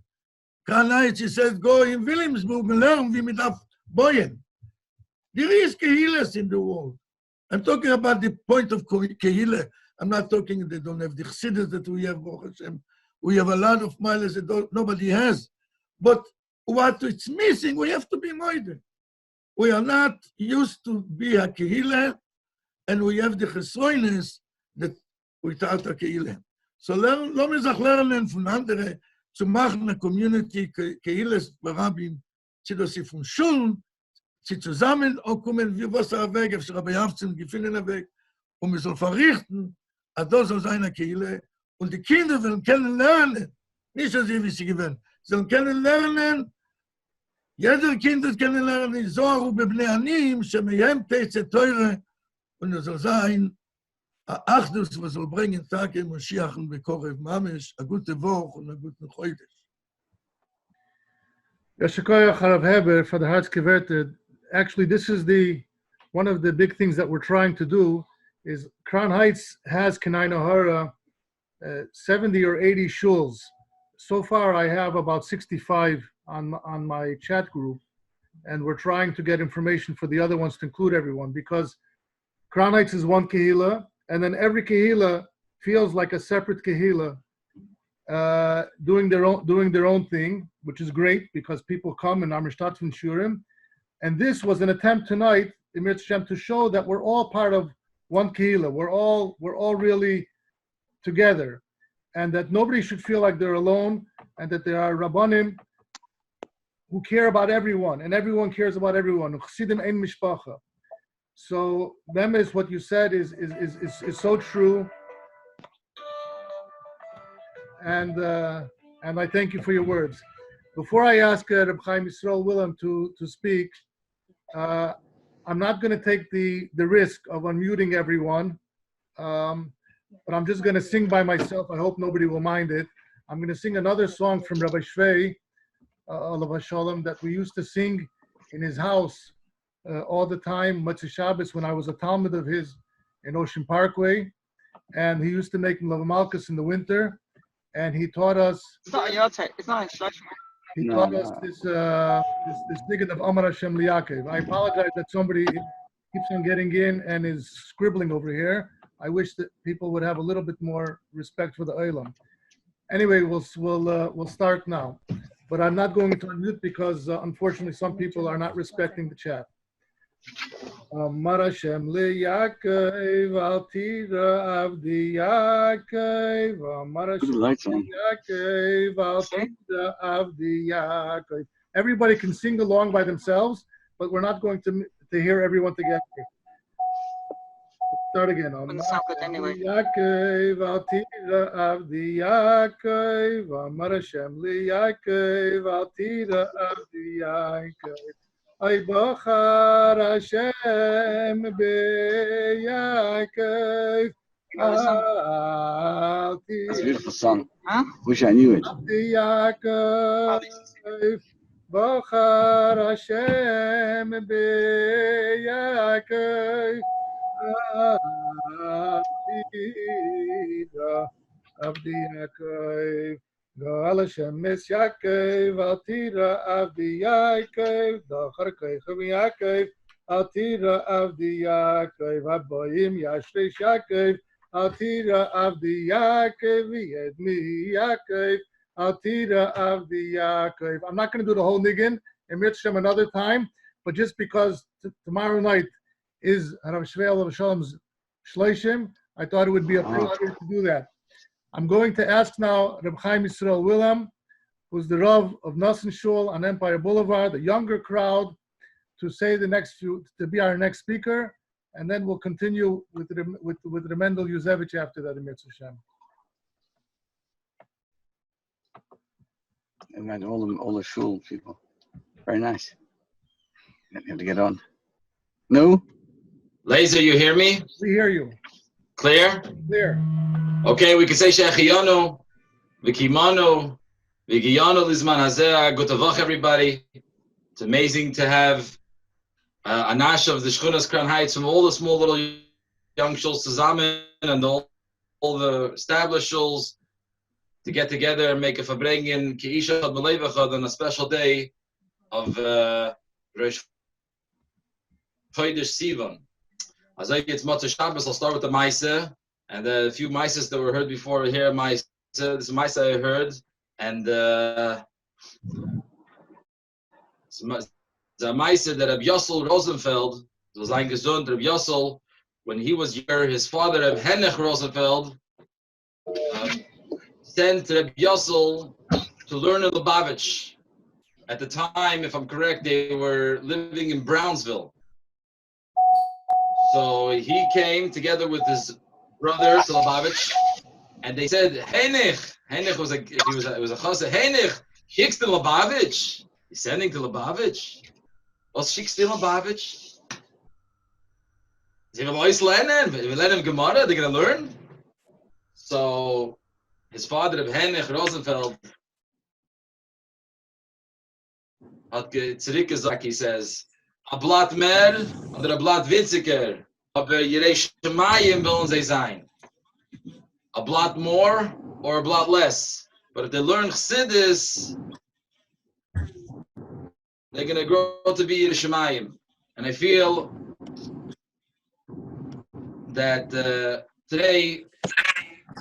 Kranayitz, he said, go in Wilhelmsburg and learn wie mit Boyen. There is Kehillas in the world. I'm talking about the point of Kehillah. I'm not talking they don't have the Chassidus that we have, Baruch Hashem. We have a lot of miles that nobody has. But what it's missing, we have to be moide. We are not used to be a Kehillah, and we have the Chesroines that without a Kehillah. So lo mizach lernen von anderen zu machen eine Community, Kehillas, Rabbim, sie das sie von Schulen, sie zusammen auch kommen, wie was Weg, auf Rabbi Avtzon gefunden Weg, wir soll verrichten, das soll sein eine Kehille, und die Kinder wollen kennenlernen, nicht so wie sie gewinnen, sollen kennenlernen, jeder Kind wird kennenlernen, Zohar bebnei Anim, שמהם תצא תורה, und soll sein, Achdus, was soll bringen Tag im Moshiach und Bekorev Mamesh, a gute Woche und a guten Chodesh. Yashikoyach Harav Heber for the Hearts Converted. Actually, this is one of the big things that we're trying to do is Crown Heights has Kenai Nahara 70 or 80 shuls. So far, I have about 65 on my chat group, and we're trying to get information for the other ones to include everyone because Crown Heights is one kehillah, and then every kehillah feels like a separate kehillah. doing their own thing, which is great because people come and Amishtat from Shurim. And this was an attempt tonight, Emir Tzshem, to show that we're all part of one kehillah. We're all really together, and that nobody should feel like they're alone, and that there are Rabbanim who care about everyone, and everyone cares about everyone. Chassidim ein mishpacha. So, Bemis, what you said is so true, and I thank you for your words. Before I ask Reb Chaim Yisroel Wilhelm to speak, I'm not going to take the risk of unmuting everyone, but I'm just going to sing by myself. I hope nobody will mind it. I'm going to sing another song from Rabbi Shvei, Alav Shalom, that we used to sing in his house all the time, Motzaei Shabbos, when I was a Talmud of his in Ocean Parkway. And he used to make Lav Malkus in the winter. And he taught us... It's not He taught us this niggin of Amar Hashem Liyakev. I apologize that somebody keeps on getting in and is scribbling over here. I wish that people would have a little bit more respect for the Olam. Anyway, we'll start now. But I'm not going to unmute because unfortunately some people are not respecting the chat. Amar Hashem Liyakev al tira avdi Yaakov. Amar Hashem Liyakev al tira avdi Yaakov. Everybody can sing along by themselves, but we're not going to hear everyone together. Start again. Amar Hashem Liyakev al tira avdi Yaakov. Amar Hashem Liyakev al tira avdi Yaakov. Ay bachar Hashem beYaakov. That's a beautiful song. Huh? Wish I knew it. Yaakov. Bachar Hashem beYaakov. Avdi Yaakov. Gal Hashem es Yaakov al tira avdi Yaakov, dachar koichav Yaakov al tira avdi Yaakov, haboyim yashresh Yaakov al tira avdi Yaakov, yedmi Yaakov al tira avdi Yaakov. I'm not going to do the whole niggin in Mitzvah another time, but just because tomorrow night is Harav Shveil of Shalom's Shleishim, I thought it would be appropriate to do that. I'm going to ask now Reb Chaim Yisroel Wilhelm, who's the Rav of Nesson Shul on Empire Boulevard, the younger crowd, to say the to be our next speaker, and then we'll continue with the Mendel Yuzevich after that, Emir Tzshem. And all the Shul people. Very nice. You have to get on. No? Lazer, you hear me? We hear you. Clear? Clear. Okay, we can say Shechiyanu, Vikimanu, Vigiyanu Lizman Hazeh. Good to vach, everybody. It's amazing to have a nash of the Shchunas Crown Heights from all the small little young shuls zusammen and all the established shuls to get together and make a Farbrengen Keisha Melevachad on a special day of Rosh Chodesh Sivan. As I get Motzaei Shabbos, I'll start with the Maisa. And a few mices that were heard before here, this mice I heard, and the mice that Rabbi Yosef Rosenfeld was like his son, Rabbi Yosef, when he was young, his father Rabbi Henech Rosenfeld sent Rabbi Yosef to learn in Lubavitch. At the time, if I'm correct, they were living in Brownsville. So he came together with his brother to Lubavitch, and they said, Henech was a chassid. Henech, schickst du Lubavitch? He's sending to Lubavitch. Was schickst du Lubavitch? They will always learn. We let him Gemara. They're gonna learn. So his father of Henech Rosenfeld hat zurückgesagt. He says, a Blatt mehr oder a Blatt witziger. Aber Yerei Shemayim wollen sie sein. A blot more or a blot less. But if they learn Chassidus, they're going to grow to be Yerei Shemayim. And I feel that today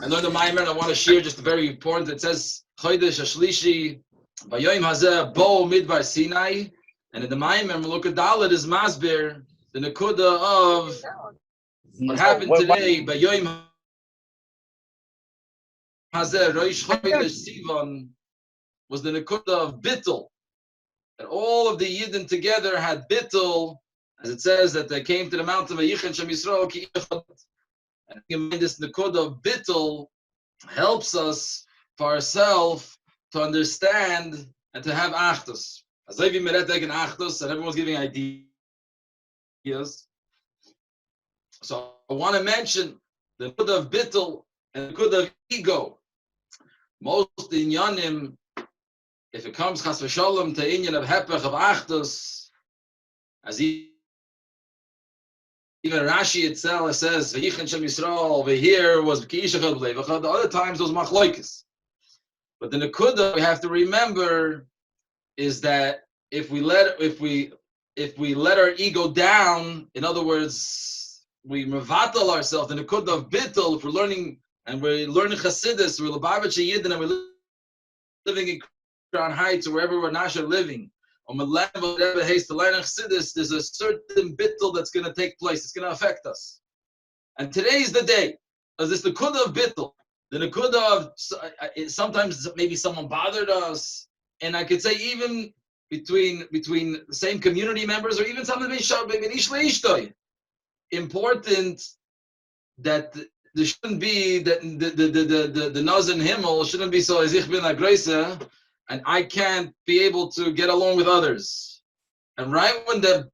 I learned the Maimer, and I want to share just very important. It says Chodesh Ashlishi Bayoim Hazeh Bo Midbar Sinai, and in the Maimer, look at Dalet is Masbir, the Nakuda of what happened today. Bayoim Hazeh Rosh Chodesh Sivan was the Nakuda of Bittul, that all of the Yidden together had Bittul, as it says that they came to the mountain of Yichan Shem Yisroel Ki Echad. And this Nakuda of Bittul helps us for ourselves to understand and to have Achdus. As I have taken Achdus, and everyone's giving ideas. So I want to mention the Nakuda of Bittul and the Nakuda of ego. Most inyanim, if it comes chas v'shalom to inyan of hepech of Achdus, as even Rashi itself says, "V'yichan Shem Yisrael," over here was K'ishachad B'levachad. The other times was Machloikis. But the Nakuda we have to remember is that if we let our ego down, in other words, we mevatel ourselves. The Nakuda of Bittul, if we're learning Chassidus, we're Lubavitch Yidden, and we're living in Crown Heights or wherever we're not living. On the level of Rebbe hates to learn Chassidus, there's a certain bittul that's going to take place. It's going to affect us. And today is the day. As this Nakuda of bittul, the Nakuda of sometimes maybe someone bothered us, and I could say even between the same community members, or even something important that there shouldn't be that the Nazir Himmel shouldn't be so as ich bin a Greise, and I can't be able to get along with others. And right when the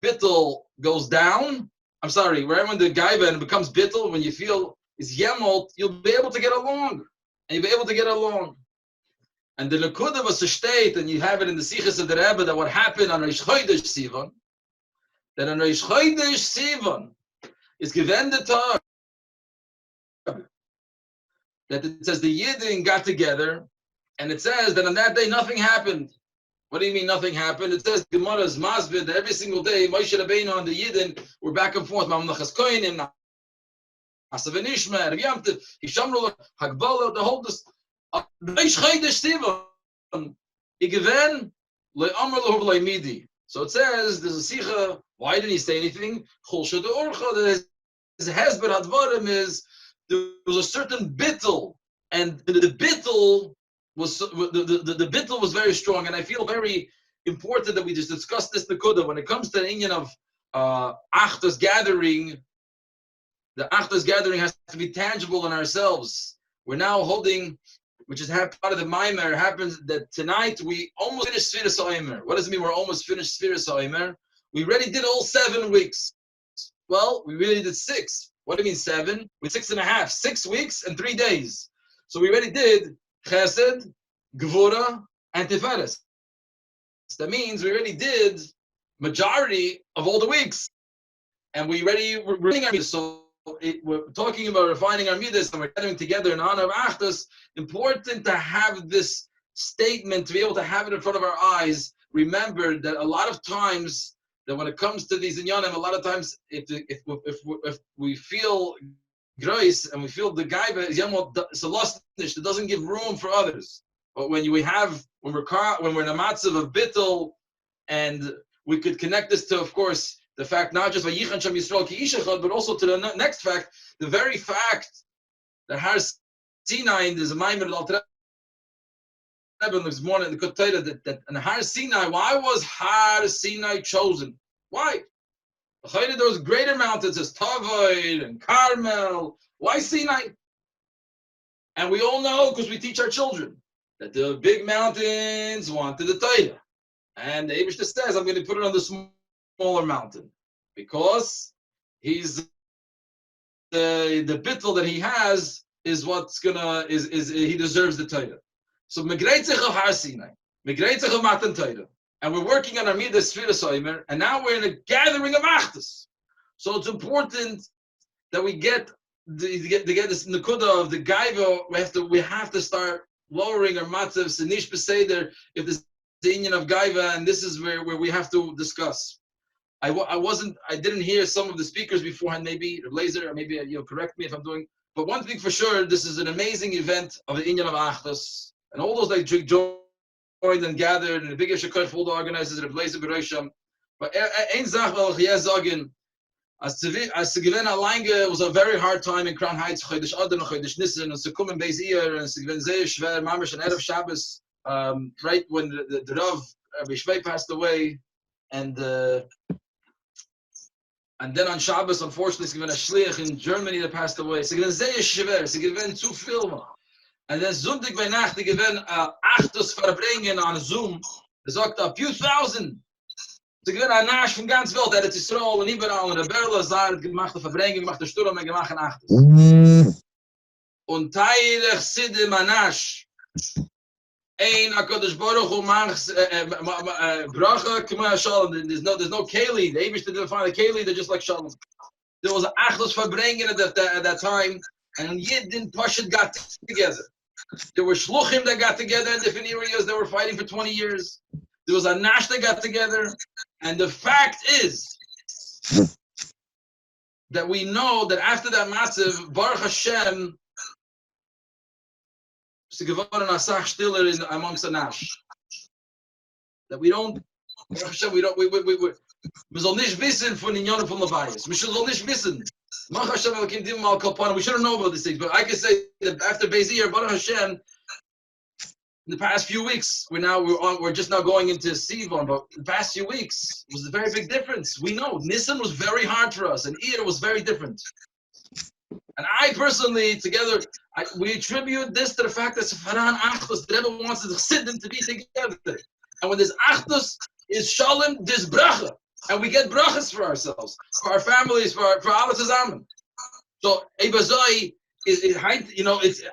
bittul goes down, right when the gaiva becomes bittul, when you feel is yemot, you'll be able to get along. And you'll be able to get along. And the Nakuda of a state, and you have it in the Sichas of the Rebbe, that what happened on Rosh Chodesh Sivan, that on Rosh Chodesh Sivan is given the Torah, that it says the Yidden got together, and it says that on that day nothing happened. What do you mean nothing happened? It says Gemara's Masbid that every single day Moshe Rabbeinu and the Yidden were back and forth. Mamlachas Koinim, Asav and Ishmael, Rabbi Yamtiv, Hishamru, Hagbala, the whole this. Rosh Chodesh Sivan, Igeven le'amar lehu v'le'midi. So it says there's a sicha. Why didn't he say anything? Chulsha de orcha. His hesber hadvarim is there was a certain bittul, and the bittul was the bittul was very strong, and I feel very important that we just discuss this Nakuda when it comes to the inyan of Achdus gathering. The Achdus gathering has to be tangible in ourselves. We're now holding, which is part of the Maimer, happens that tonight we almost finished Sfiras HaOmer. What does it mean we're almost finished Sfiras HaOmer? We already did all 7 weeks. Well, we really did 6. What do you mean 7? With 6.5. 6 weeks and 3 days. So we already did Chesed, Gvura, and Tiferes. That means we already did majority of all the weeks. And we're reading our so we're talking about refining our midas, and we're gathering together in honor of Achdus. Important to have this statement, to be able to have it in front of our eyes. Remember that a lot of times, that when it comes to these inyanim, a lot of times, if we feel gross and we feel the guy is it's a lustnish that doesn't give room for others. But when we're in a matzav of bittul, and we could connect this to, of course, the fact not just Vayichan Shem Yisrael Ki Ishachad, but also to the next fact, the very fact that Har Sinai, and there's a Maimer Al Rebbe this morning in the Kotayra that and Har Sinai, why was Har Sinai chosen? Why? There was greater mountains as Tavoid and Carmel. Why Sinai? And we all know, because we teach our children, that the big mountains wanted the Torah. And the Eibishter says, I'm going to put it on the smaller mountain, because he's the bittul that he has is what's gonna is he deserves the Torah. So Megreitzach of Har Sinai, Megreitzach of Matan Torah, and we're working on our midas Sfiras HaOmer, and now we're in a gathering of Achdus. So it's important that we get this Nakuda of the Gaiva. We have to start lowering our matzav Sinish Beseder if there's the inyan of Gaiva, and this is where we have to discuss. I didn't hear some of the speakers beforehand, maybe Lazer, or maybe you'll correct me if I'm doing. But one thing for sure, this is an amazing event of the Inyan of Achdus, and all those that joined and gathered, and the biggest shekach all the organizers of Lazer Berosham. But ein Zach will ich sagen, as sie gewinnen alleine was a very hard time in Crown Heights, Chodesh Adar, Chodesh Nesson, and sie kommen Bais and sie gewinnen sehr schwer, Mamish and Erev Shabbos, right when the Rav, Rabbi Shmeul passed away, and then on Shabbos, unfortunately, sie gewinnen a Shliach in Germany that passed away. Sie gewinnen sehr schwer, sie gewinnen zu viel. And then Sonntag bei Nacht, die gewinnen Achdus Farbrengen on Zoom. Er sagt a few thousand. Sie gewinnen ein Nash von ganz Welt, er hat Yisroel und überall, und Rebbe Lazer hat gemacht eine Farbrengen, gemacht eine Sturm, und gemacht ein Achdus. Und Teile Chsidim Anash, ein HaKadosh Baruch Hu Manchs, Bracha, K'may Shalom, there's no Keli, the Abish didn't find a Keli, they're just like Shalom. There was an Achdus Farbrengen at that time, and Yid and Pashut got together. There were Shluchim that got together in different areas that were fighting for 20 years. There was a Nash that got together, and the fact is that we know that after that massive Baruch Hashem, amongst the Nash, that we don't, Baruch Hashem, we soll nicht wissen von den Jahren von Levias. We soll nicht wissen. Baruch Hashem, we shouldn't know about these things, but I can say that after Beis Baruch Hashem, in the past few weeks, we're just now going into Sivan, but the past few weeks was a very big difference. We know Nesson was very hard for us, and Iyar was very different. And I personally, we attribute this to the fact that Sefaran Achdus, the Rebbe wants the Chassidim to be together. And when there's Achdus, is Shalom, there's bracha. And we get brachas for ourselves, for our families, for Allah Tazaman. So, Ebazoi, it's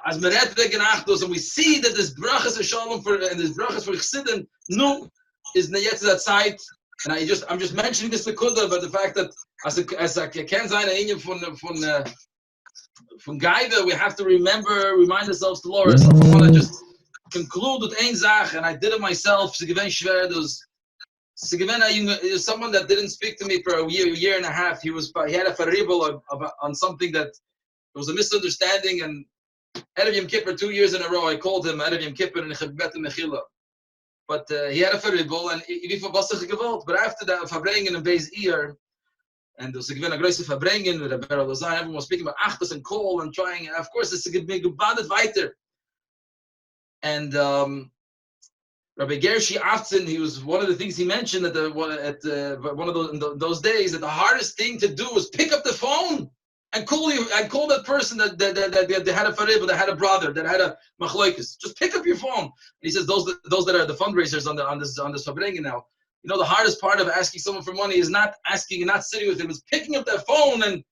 as Meret Vegen Achdus, and we see that there's brachas of Shalom and there's brachas for Chassidim. No, is Nayetz that site. And I'm just mentioning this to Kuda, but the fact that as a can't sign an from Gaiva, we have to remind ourselves to Laura. So I want to just conclude with ein Zach, and I did it myself. There's someone that didn't speak to me for a year and a half. He had a faribel on something that there was a misunderstanding, and Erev Yom Kippur 2 years in a row I called him Erev Yom Kippur and Chibet Mechila. But he had a faribel, and he was gewalt. But after that, Farbrengen and Bais and there was a große Farbrengen with Rebbe Lazer. Everyone was speaking about Achdus and Kol and trying. And of course, it's a gebandet weiter. And Rabbi Gershi Avtzon, he was one of the things he mentioned at one of those days that the hardest thing to do was pick up the phone and call that person that had a farib, that had a brother, that had a machloikis. Just pick up your phone. And he says those that are the fundraisers on this Farbrengen now. You know, the hardest part of asking someone for money is not asking and not sitting with him, it's picking up that phone and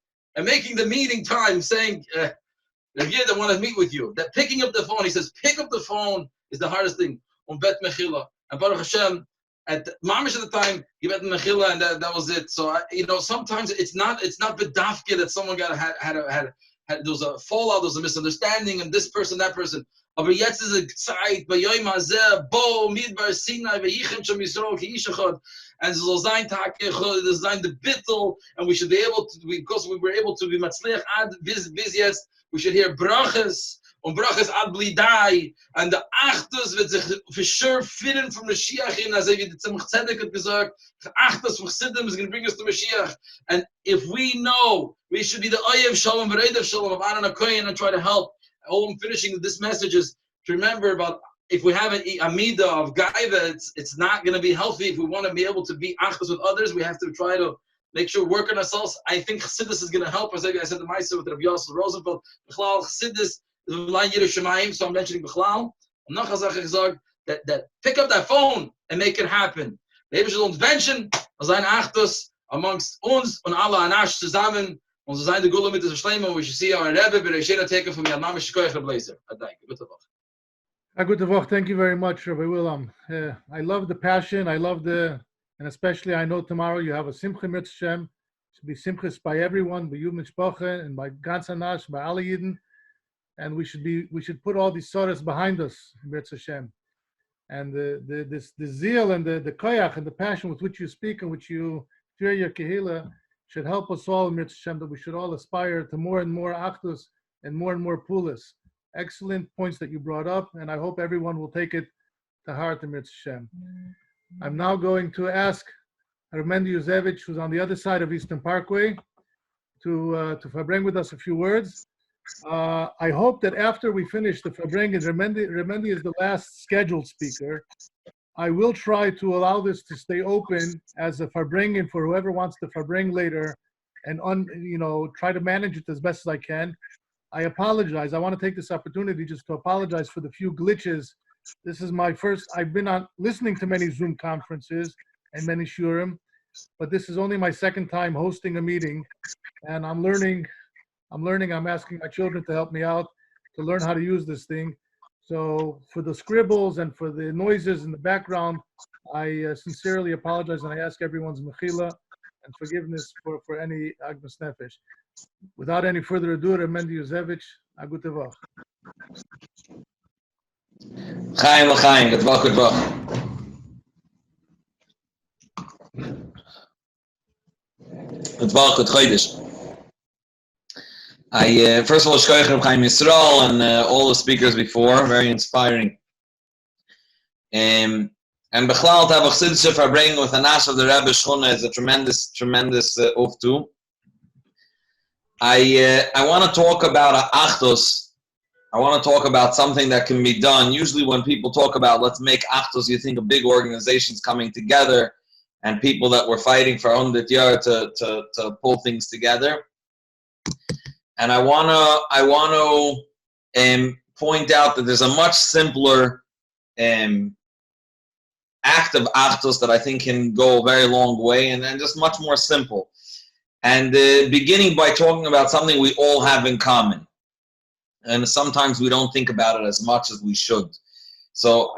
making the meeting time, saying, Rebbe, I want to meet with you. That picking up the phone, he says, pick up the phone is the hardest thing. Bet Mechila. And Baruch Hashem, at Mamish at the time, he bet Mechila, and that was it. So, sometimes it's not bedafke that someone had there was a fallout, there was a misunderstanding, and this person, that person. Aber jetzt ist a Zeit, bei Yom Hazeh, Bo, Midbar, Sinai, Vayichem Shem Yisroel, Ki Ish Echad, and es soll sein Tag Echad, es soll sein the Bittel, and we should be able to, because we were able to be Matzliach ad bis jetzt, we should hear Brachas, und Brachas ad Blidai, and the Achdus wird sich for sure finden from Mashiach in, as the Tzemach Tzedek had gesagt, Achdus from Chassidim is going to bring us to Mashiach, and if we know, we should be the Oyev Shalom, V'Reidav Shalom, of Aaron HaKoyen, and try to help. All I'm finishing with this message is to remember about if we have a midah of gaiva, it's not going to be healthy. If we want to be able to be achdus with others, we have to try to make sure we work on ourselves. I think Chassidus is going to help us. I said to myself with Rabbi Yosef Rosenfeld, B'chlal Chassidus, so I'm mentioning B'chlal. That pick up that phone and make it happen. The Heber should invention sein Achdus amongst uns und alle Anash zusammen. Und so sein die Gula mit der Schleimer, we should see our Rebbe, but Reshena take it from Yad Mamish Koyach Lazer. Good Woch. Thank you very much, Rabbi Wilhelm. I love the passion. And especially I know tomorrow you have a Simcha Mitzvah Shem. It should be Simchas by everyone, by Yud Mishpacha, and by Gans Anash, by Ali Yidden. And we should put all these sorrows behind us, Mitzvah Shem. And the zeal and the koyach and the passion with which you speak and which you fear your kehillah should help us all, Mitzvah Shem, that we should all aspire to more and more achdus and more pulis. Excellent points that you brought up, and I hope everyone will take it to heart, Emir Hashem. I'm now going to ask Mendel Yuzevich, who's on the other side of Eastern Parkway, to Farbrengen with us a few words. I hope that after we finish the Farbrengen, Mendel is the last scheduled speaker. I will try to allow this to stay open as a Farbrengen for whoever wants to Farbrengen later, and try to manage it as best as I can. I apologize. I want to take this opportunity just to apologize for the few glitches. This is my first. I've been listening to many Zoom conferences and many shurim, but this is only my second time hosting a meeting, and I'm learning. I'm asking my children to help me out to learn how to use this thing. So for the scribbles and for the noises in the background, I sincerely apologize, and I ask everyone's mechila and forgiveness for any Agnes Nefesh. Without any further ado, Mendel Yuzevich, Agut Tevach. Chaim, good luck. Good Chodesh. I first of all, Shkoyach Chaim Yisroel and all the speakers before, very inspiring. And Bechlal to have Achdus Farbrengen with a Nash of the Rebbe Shchuna is a tremendous uftu. I want to talk about Achdus. I want to talk about something that can be done. Usually when people talk about let's make Achdus, you think of big organizations coming together and people that were fighting for 100 years to pull things together. And I want to point out that there's a much simpler act of Achdus that I think can go a very long way and just much more simple. And beginning by talking about something we all have in common. And sometimes we don't think about it as much as we should. So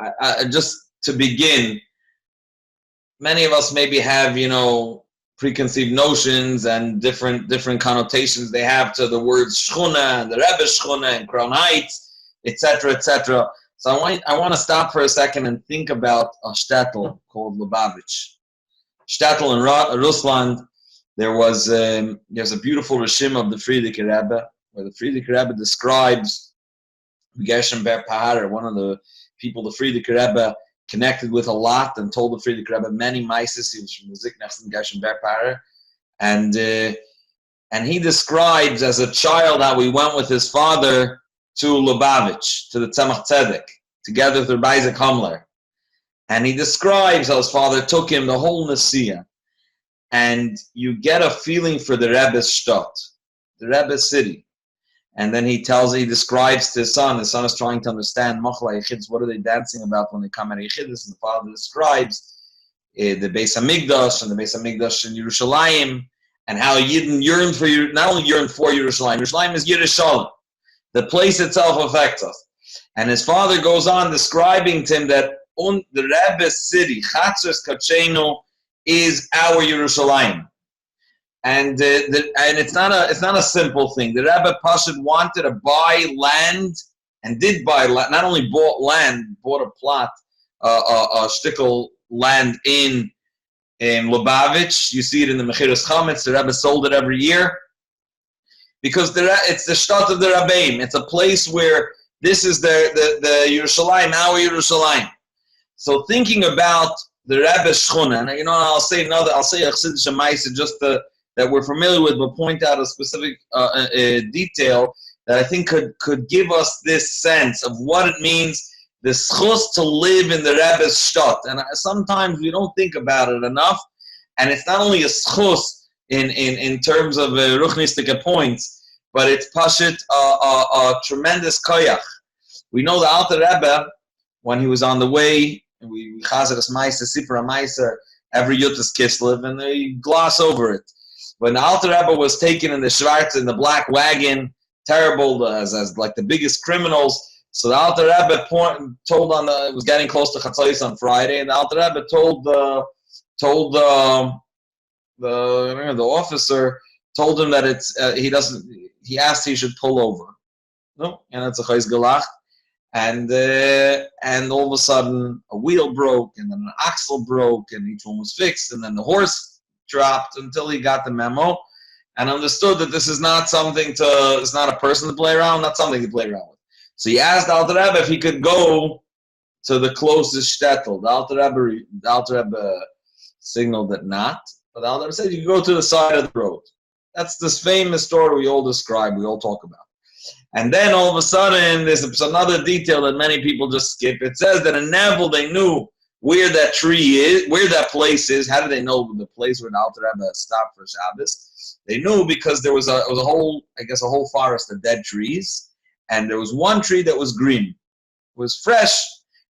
just to begin, many of us maybe have, preconceived notions and different connotations they have to the words Shchuna and the Rebbe Shchuna and Crown Heights, etc., etc. So I want to stop for a second and think about a shtetl called Lubavitch. Shtetl in Rusland. There's a beautiful Rishim of the Frierdiker Rebbe, where the Frierdiker Rebbe describes Gershon Ber Pahar, one of the people the Frierdiker Rebbe connected with a lot and told the Frierdiker Rebbe many maises. He was from the Ziknachs Gershon Ber Pahar, and he describes as a child how he went with his father to Lubavitch, to the Tzemach Tzedek, together with Rabbi Hamler, and he describes how his father took him the whole Nesiah. And you get a feeling for the Rebbe's shtot, the Rebbe's city. And then he describes to his son is trying to understand, Motzaei Shabbos, what are they dancing about when they come out of Yechidus? And the father describes the Bais Hamikdash and the Bais Hamikdash in Yerushalayim, and how Yidden yearn for not only yearn for Yerushalayim. Yerushalayim is Yerushalayim. The place itself affects us. And his father goes on describing to him that on the Rebbe's city, Chatzos Kachenu, is our Yerushalayim, and it's not a simple thing. The Rebbe Pashut wanted to buy land and did buy land. Not only bought land, bought a plot, a shtickle land in Lubavitch. You see it in the Mechiras Chametz. The Rebbe sold it every year because it's the shtat of the Rabbeim. It's a place where this is the Yerushalayim, our Yerushalayim. So thinking about the Rebbe's Shchuna, and I'll say a Chassidish Maisa just that we're familiar with, but point out a specific detail that I think could give us this sense of what it means, the schus to live in the Rebbe's shtot. And sometimes we don't think about it enough, and it's not only a schus in terms of ruchnistic points, but it's pashut a tremendous koyach. We know the Alter Rebbe, when he was on the way, we chazer as meiser, sipra meiser, every Yutas Kislev, and they gloss over it. When the Alter Rebbe was taken in the Schwarz, in the black wagon, terrible, as like the biggest criminals, so the Alter Rebbe told it was getting close to Chatzos on Friday, and the Alter Rebbe told the officer, told him that he asked he should pull over. No, and it's a choizer gelach. And all of a sudden a wheel broke, and then an axle broke, and each one was fixed, and then the horse dropped until he got the memo. and understood that this is not something to, it's not a person to play around, not something to play around with. So he asked the Alter Rebbe if he could go to the closest shtetl. The Alter Rebbe signaled that not, but the Alter Rebbe said you can go to the side of the road. That's this famous story we all describe, we all talk about. And then all of a sudden, there's another detail that many people just skip. It says that in Neville they knew where that tree is, where that place is. How did they know the place where the Alter Rebbe stopped for Shabbos? They knew because there was a whole forest of dead trees, and there was one tree that was green, it was fresh,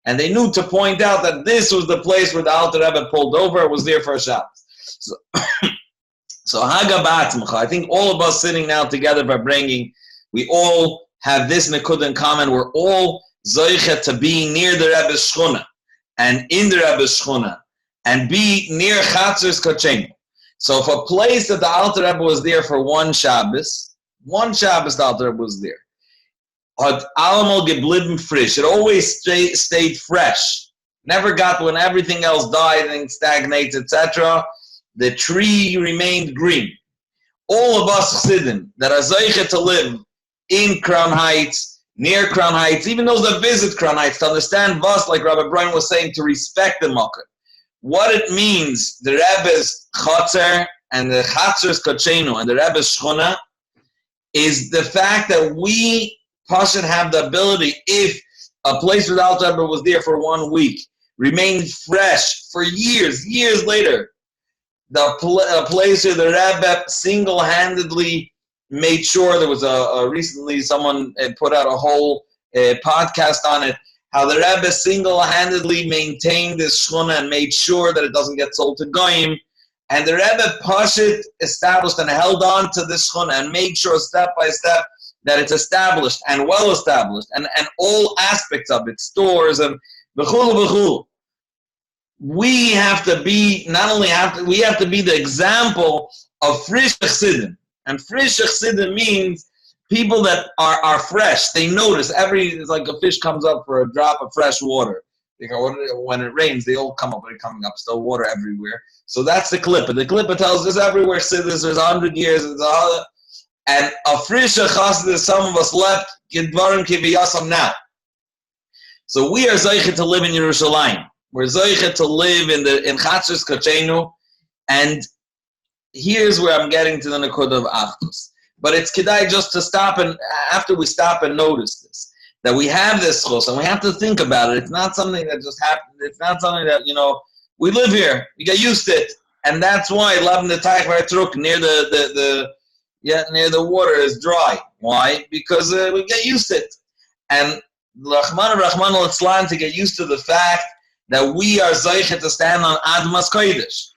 and they knew to point out that this was the place where the Alter Rebbe pulled over. It was there for a Shabbos. So Hagabat, I think all of us sitting now together by bringing, we all have this Nekud in common. We're all Zoichet to be near the Rebbe's Shchuna and in the Rebbe's Shchuna and be near Chatzer's Kacheng. So if a place that the Alter Rebbe was there for one Shabbos the Alter Rebbe was there. Hat allemal geblieben frisch. It always stayed fresh. Never got when everything else died and stagnates, etc. The tree remained green. All of us Chassidim that are Zoichet to live in Crown Heights, near Crown Heights, even those that visit Crown Heights, to understand Bas, like Rabbi Braun was saying, to respect the Makkah. What it means, the Rebbe's Chazer and the Chatzer's Kachenu and the Rebbe's Shchuna, is the fact that we should have the ability, if a place where the Alter Rebbe was there for 1 week, remained fresh for years later, the place where the Rebbe single-handedly made sure, there was recently someone put out a whole podcast on it, how the Rebbe single-handedly maintained this shchuna and made sure that it doesn't get sold to goyim, and the Rebbe Pashit established and held on to this shchuna and made sure step by step that it's established and well established, and all aspects of it, stores and b'chul b'chul. We have to be, we have to be the example of frisch Chassidim. And frisch Chassidim means people that are fresh. They notice it's like a fish comes up for a drop of fresh water. When it rains, they all come up, they're coming up, still water everywhere. So that's the clip. And the clip tells us everywhere Chassidus, there's 100 years, and a frisch Chassidus, some of us left, Gidvarim Kiviyasam now. So we are Zoichet to live in Yerushalayim. We're Zoichet to live in Chatzer's Kachenu, and here's where I'm getting to the Nekud of Achdus. But it's kedai just to stop, and after we stop and notice this, that we have this chos, and we have to think about it. It's not something that just happened. It's not something that, we live here. We get used to it. And that's why Labn the Taich Vartruk near the water is dry. Why? Because we get used to it. And Rahman al-Islam to get used to the fact that we are Zoichet to stand on Admas Kodesh.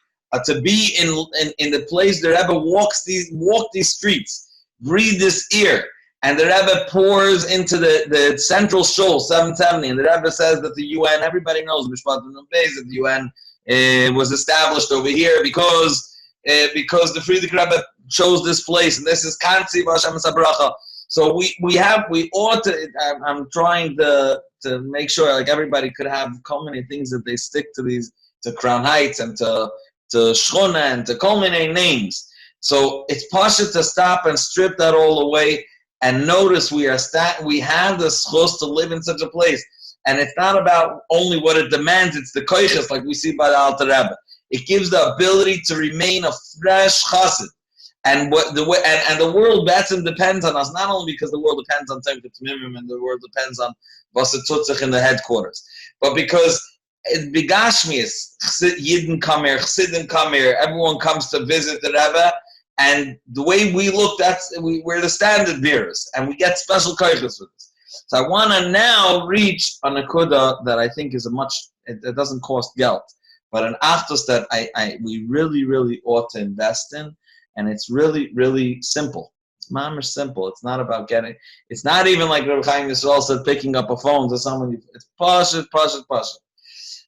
To be in the place the Rebbe walked these streets, breathe this air, and the Rebbe pours into the central Shul 770, and the Rebbe says that the UN, everybody knows that the UN was established over here because the Friedrich Rebbe chose this place, and this is Kanzi Vashem Sabracha. So we ought to. I'm trying to make sure like everybody could have so many things that they stick to Crown Heights and to Shchona and to so many names. So it's possible to stop and strip that all away and notice we have the schos to live in such a place. And it's not about only what it demands, it's the koiches like we see by the Alter Rebbe. It gives the ability to remain a fresh chassid. And the world Batsim depends on us, not only because the world depends on Temket Mimim and the world depends on Vasatutzach in the headquarters, but because Bigashmius, Yidden come here, Chassidim come here, everyone comes to visit the Rebbe, and the way we look, we're the standard bearers, and we get special koiches with us. So I want to now reach a nekuda that I think is it doesn't cost geld, but an achdus that we really, really ought to invest in, and it's really, really simple. It's mamish simple. It's not about it's not even like Rabbi Chaim Yisroel said, picking up a phone to someone. It's pashut.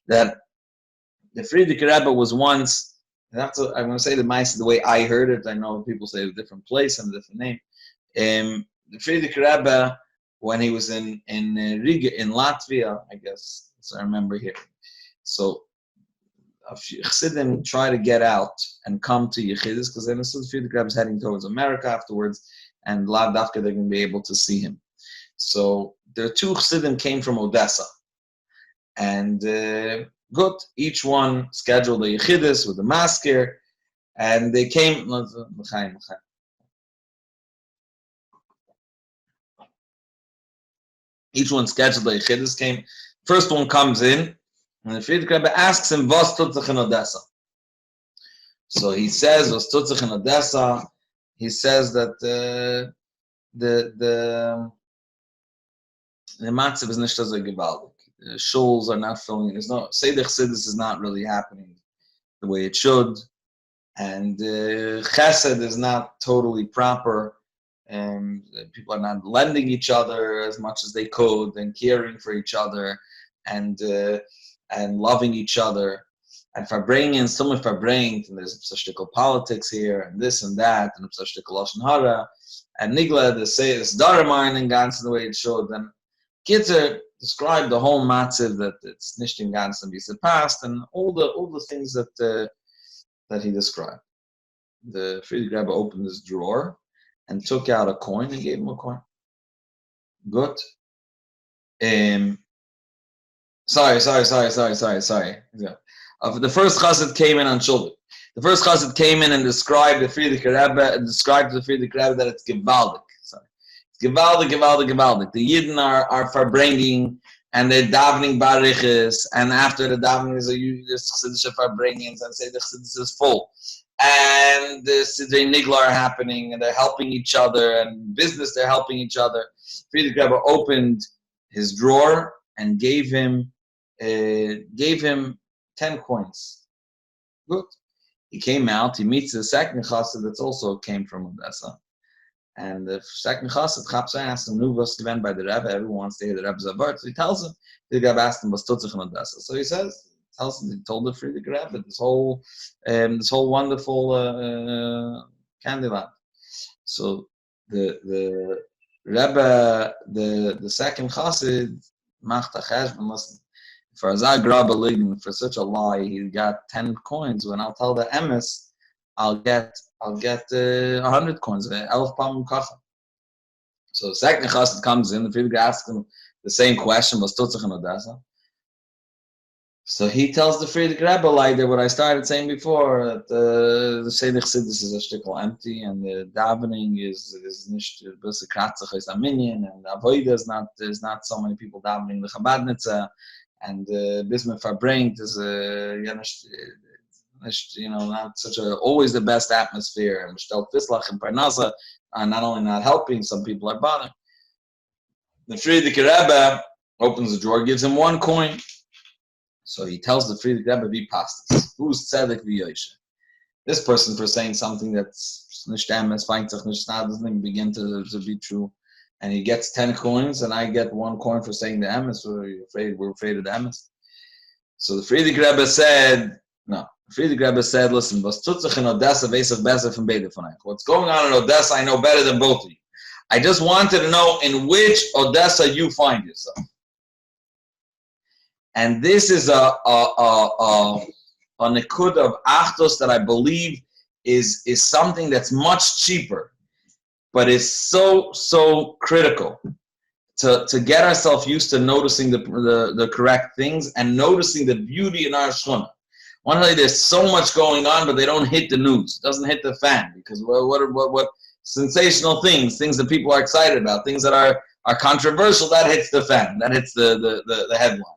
That the Friedrich Rebbe was once, I'm going to say the Bais the way I heard it. I know people say a different place and a different name. The Friedrich Rebbe, when he was in Riga, in Latvia, I guess, so I remember here. So Chassidim try to get out and come to Yechidus because they understood the Rebbe is heading towards America afterwards, and Lav Dafka they're going to be able to see him. So the two Chassidim came from Odessa, and good. Each one scheduled a Yechidus with the masker, and they came. Each one scheduled a Yechidus came. First one comes in, and the Friedrich Rebbe asks him, "Was tut sich in Odessa?" So he says, "Was tut sich in Odessa?" He says that the matzav is nicht so gewaltig. The shuls are not filling. There's no Seder Chassidus is not really happening the way it should, and Chesed is not totally proper. And people are not lending each other as much as they could, and caring for each other, and loving each other. And Farbrengen, some of Farbrengen, and there's such politics here, and this and that, and such Lashon Hara, and Nigla, they say it's Daramarn and Gans the way it should. And Kitzer described the whole matziv that it's nicht in Gans and the past, and all the things that he described. The Friedrich Rebbe opened his drawer and took out a coin and gave him a coin. Good. Sorry. Yeah. The first chassid came in on Shul. The first chassid came in and described the Friedrich Rebbe and described to the Friedrich Rebbe that it's gewaldig. Sorry. It's gewaldig. The Yidden are Farbrengen, and they're davening bariches, and after the davening is a chassidische Farbrengens, and say the chassidus is full. And the Sidrei Nigla are happening, and they're helping each other, and business they're helping each other. Friedrich Rebbe opened his drawer and gave him 10 coins. Good. He came out, he meets the second chassid that also came from Odessa. And the second chassid, Chapsa, asked him, "Nu was given by the Rebbe?" Everyone wants to hear the Rebbe's word. So he tells him, the Rebbe asked him, "Was tut sich in Odessa?" So he says, he told the Friedrich Rebbe this whole wonderful candy lamp. So the Rebbe, the second chassid, macht a cheshbon. Listen, for a zagraba ligin, for such a lie, he got 10 coins. When I'll tell the emes, I'll get 100 coins. 11 pam kacha. So the second chassid comes in. The Friedrich asks him the same question, was tut sich in Odessa? So he tells the Friedrich Rebbe like that what I started saying before, that the Seder Chassidus is a shtickle empty, and the davening is nicht bisse kratzach is a minion, and avoida is not so many people davening the Chabadnitza, and bismen Farbrengen is not such a always the best atmosphere, and Shtel Fislach and Parnasa are not only not helping, some people are bothering. The Friedrich Rebbe opens the drawer, gives him 1 coin. So he tells the Friedrich Rebbe, "Vi pastas, who's tzedek vi Yosef?" This person for saying something that's nicht emes, feintzach nicht, doesn't even begin to be true, and he gets 10 coins, and I get 1 coin for saying the emes. We're afraid of the emes. So the Friedrich Rebbe said, "No." The Friedrich Rebbe said, "Listen, was tut sich in Odessa veisach besser from beide von euch. What's going on in Odessa, I know better than both of you. I just wanted to know in which Odessa you find yourself." And this is a nikud of Achdus that I believe is something that's much cheaper, but it's so critical to get ourselves used to noticing the correct things and noticing the beauty in our shchuna. One day there's so much going on, but they don't hit the news. It doesn't hit the fan because what sensational things that people are excited about, things that are controversial, that hits the fan, that hits the headlines.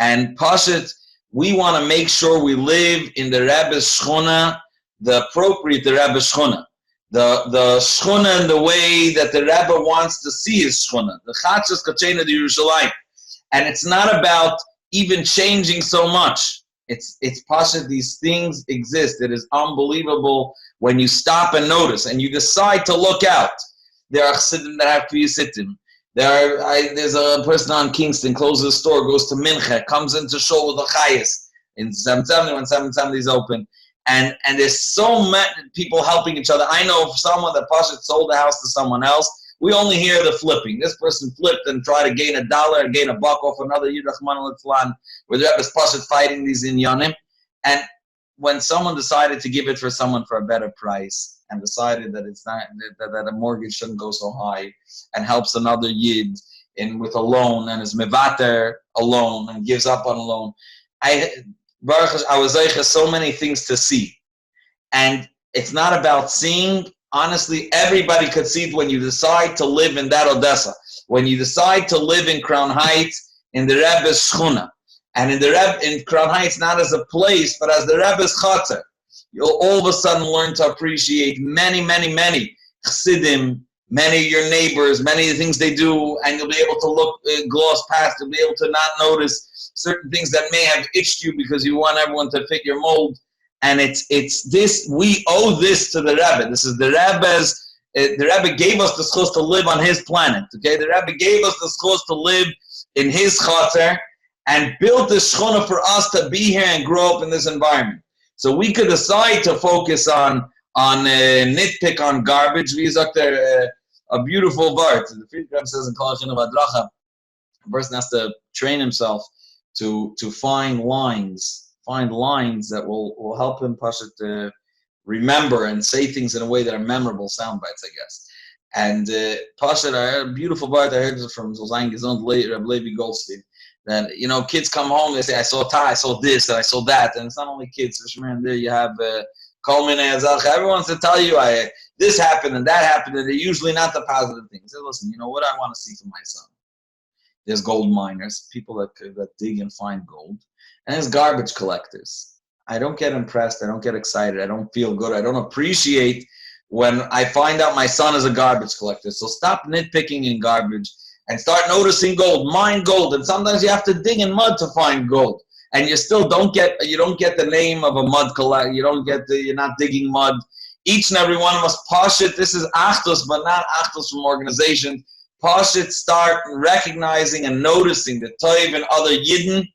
And Pashit, we want to make sure we live in the Rebbe's shchuna, the appropriate Rebbe's shchuna, the shchuna in the way that the Rebbe wants to see his shchuna, the Chachas Kachena de Yerushalayim. And it's not about even changing so much. It's Pashit, these things exist. It is unbelievable when you stop and notice and you decide to look out. There are chassidim that have kiyasitim. There's a person on Kingston, closes the store, goes to Mincha, comes into Shul with a chayis in 770 when 770 is open. And there's so many people helping each other. I know of someone that Pashat sold the house to someone else. We only hear the flipping. This person flipped and tried to gain $1 and gain $1 off another Yid Rahman al-Islam, where the Rebbe's Pashat fighting these inyanim. And when someone decided to give it for someone for a better price and decided that it's not that a mortgage shouldn't go so high and helps another yid in with a loan and is mevater a loan and gives up on a loan, I was like so many things to see. And it's not about seeing. Honestly, everybody could see it when you decide to live in that Odessa, when you decide to live in Crown Heights in the Rebbe's Shchuna. And in Crown Heights, not as a place, but as the Rebbe's Chater, you'll all of a sudden learn to appreciate many, many, many Chassidim, many of your neighbors, many of the things they do, and you'll be able to look, gloss past, you'll be able to not notice certain things that may have itched you because you want everyone to fit your mold. And it's this, we owe this to the Rebbe. This is the Rebbe's, the Rebbe gave us the schos to live on his planet, okay? The Rebbe gave us the schos to live in his Chater, and built this shchona for us to be here and grow up in this environment. So we could decide to focus on nitpick on garbage. We talked there a beautiful word. The Friedrich says in Kol Chinu V'Adracha, a person has to train himself to find lines that will help him to remember and say things in a way that are memorable sound bites, I guess. And Pashat, I heard a beautiful word. I heard it from Zolzain Gezond Rebbe Levi Goldstein. That, kids come home, they say, I saw this, and I saw that. And it's not only kids. There you have everyone wants to tell you, this happened and that happened, and they're usually not the positive things. Say, listen, what I want to see for my son? There's gold miners, people that dig and find gold. And there's garbage collectors. I don't get impressed. I don't get excited. I don't feel good. I don't appreciate when I find out my son is a garbage collector. So stop nitpicking in garbage and start noticing gold, mine gold. And sometimes you have to dig in mud to find gold. And you still don't get the name of a mud collector. You're not digging mud. Each and every one of us, Pashit, this is Achdus, but not Achdus from organization. Pashit, start recognizing and noticing the Toiv and other Yidden.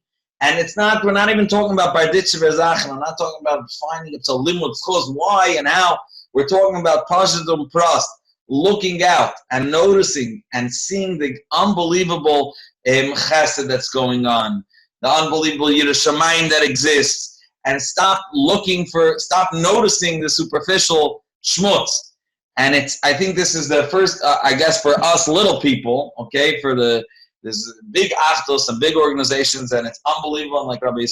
And we're not even talking about Barditche Verzach. I'm not talking about finding it's a limud schos, why and how. We're talking about Pashit Prost. Looking out and noticing and seeing the unbelievable chesed that's going on, the unbelievable Yerushalayim that exists, and stop noticing the superficial schmutz. And I think this is the first, I guess, for us little people, okay, for this big achdus and big organizations, and it's unbelievable. And like Rabbi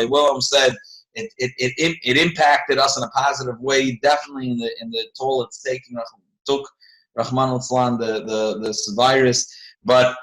Wilhelm said, it impacted us in a positive way, definitely in the toll it's took Rahman al-Islam, this virus. But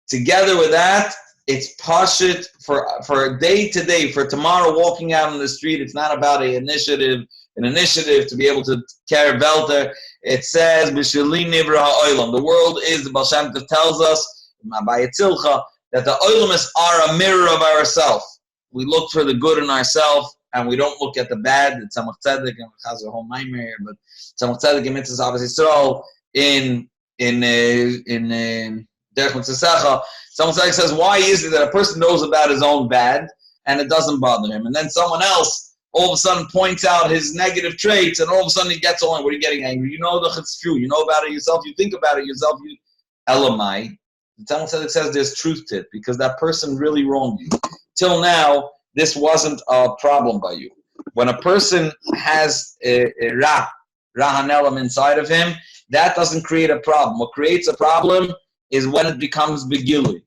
together with that, it's pashit for day to day, for tomorrow walking out on the street. It's not about an initiative to be able to carry Velter. It says, B'shili nivra ha'olam. The world is, the Baal Shem Tov tells us, that the olam are a mirror of ourselves. We look for the good in ourselves, and we don't look at the bad. It's Tzemach Tzedek and Chazer home nightmare, but Tzemach Tzedek and Mitzvahs obviously Yisroel in Derech Mitzvah. Someone says, why is it that a person knows about his own bad and it doesn't bother him, and then someone else all of a sudden points out his negative traits, and all of a sudden he gets on? What are you getting angry? You know that it's true. You know about it yourself. You think about it yourself. Elamai. The Talmud says there's truth to it because that person really wronged you. Till now, this wasn't a problem by you. When a person has a Rahanelam inside of him, that doesn't create a problem. What creates a problem is when it becomes begilui.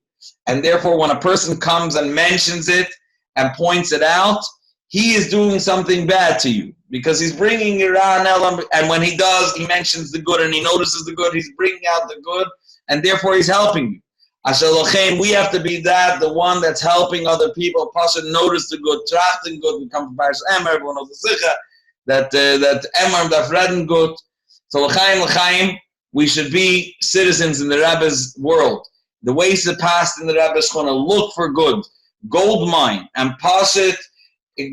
And therefore, when a person comes and mentions it and points it out, he is doing something bad to you because he's bringing your Rahanelam, and when he does, he mentions the good and he notices the good, he's bringing out the good, and therefore he's helping you. We have to be the one that's helping other people. Pasha notice the good, trachten good. We come from Paris Emmer, everyone knows the Sikha, that Emmer, that Freden good. So l'chaim, we should be citizens in the Rebbe's world. The ways that passed in the Rebbe's going to look for good, gold mine, and pass it,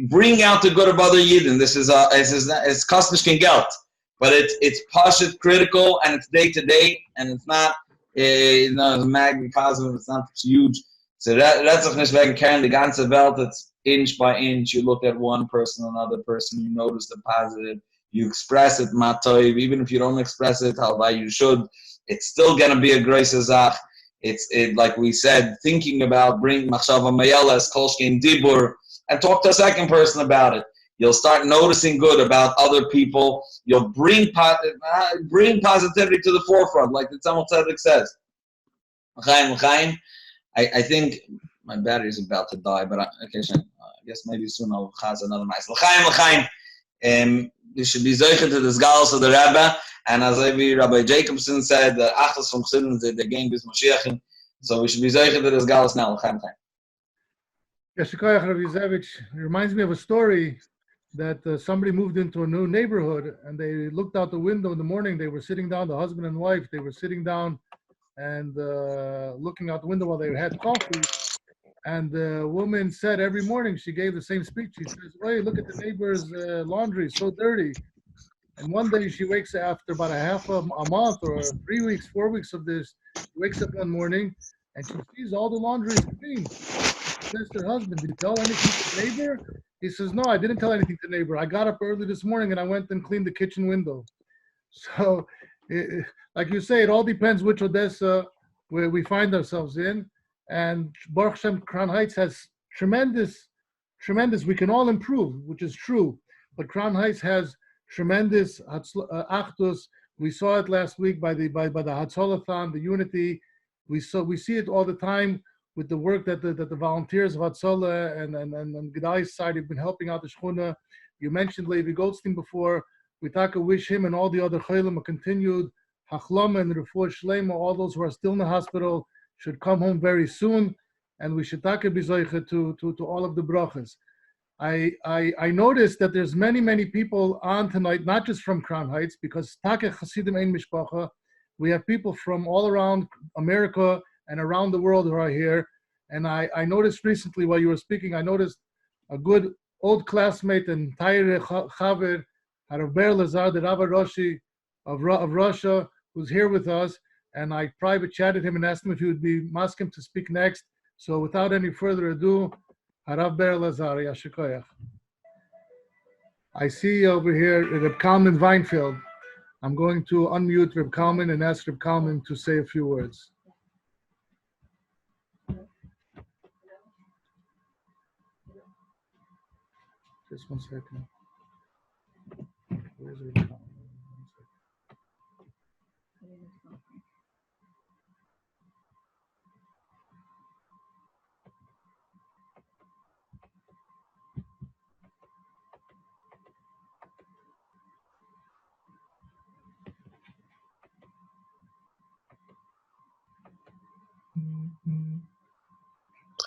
bring out the good of other Yidden. This is it's kosmish geld, but it's pashit critical, and it's day to day, and it's not it's magnifying, it's not huge. So that's nicht wegen Kern, the ganze Welt, it's inch by inch. You look at one person, another person, you notice the positive, you express it, matoiv, even if you don't express it, how you should, it's still going to be a grace azach. It's like we said, thinking about bring machshava mayela as kolshkein dibur, and talk to a second person about it. You'll start noticing good about other people. You'll bring positivity to the forefront, like the Tzemach Tzedek says. Chaim, I think my battery is about to die, but I guess maybe soon I'll have another nice. Chaim, we should be zeicher to the galus of the Rebbe, and as Rabbi Jacobson said, the Achdus from Chassidus, the game is Mashiach, so we should be zeicher to the galus now. Chaim. Yeshikoyach Rav Yuzevich reminds me of a story that somebody moved into a new neighborhood and they looked out the window in the morning. They were sitting down, the husband and wife, they were sitting down and looking out the window while they had coffee. And the woman said every morning, she gave the same speech. She says, "Hey, look at the neighbor's laundry, so dirty." And one day she wakes up after about a month or 3 weeks, 4 weeks of this, she wakes up one morning and she sees all the laundry is clean. She says to her husband, "Did you tell anything to the neighbor?" He says, "No, I didn't tell anything to the neighbor. I got up early this morning and I went and cleaned the kitchen window." So, like you say, it all depends which Odessa where we find ourselves in. And Baruch Hashem, Crown Heights has tremendous, we can all improve, which is true. But Crown Heights has tremendous Achdus. We saw it last week by the Hatzolathon, the unity. We see it all the time with the work that the volunteers of Hatzolah and Gedai's side have been helping out the Shchuna. You mentioned Levi Goldstein before. We wish him and all the other Chaylim a continued Hachlama and Refuah Shlema. All those who are still in the hospital should come home very soon, and we should take a bizoicha to all of the brachas. I noticed that there's many people on tonight, not just from Crown Heights, because Take Hasidim Ein Mishpacha. We have people from all around America and around the world who are here. And I noticed recently while you were speaking, I noticed a good old classmate and Taire Chaver, Harav Lazer, the Rabbi Roshi of Russia, who's here with us. And I private chatted him and asked him if he would be maskim to speak next. So without any further ado, Harav Lazer, Yashikoyach. I see over here Reb Kalman Weinfeld. I'm going to unmute Reb Kalman and ask Reb Kalman to say a few words. Just 1 second. Where's Reb Kalman?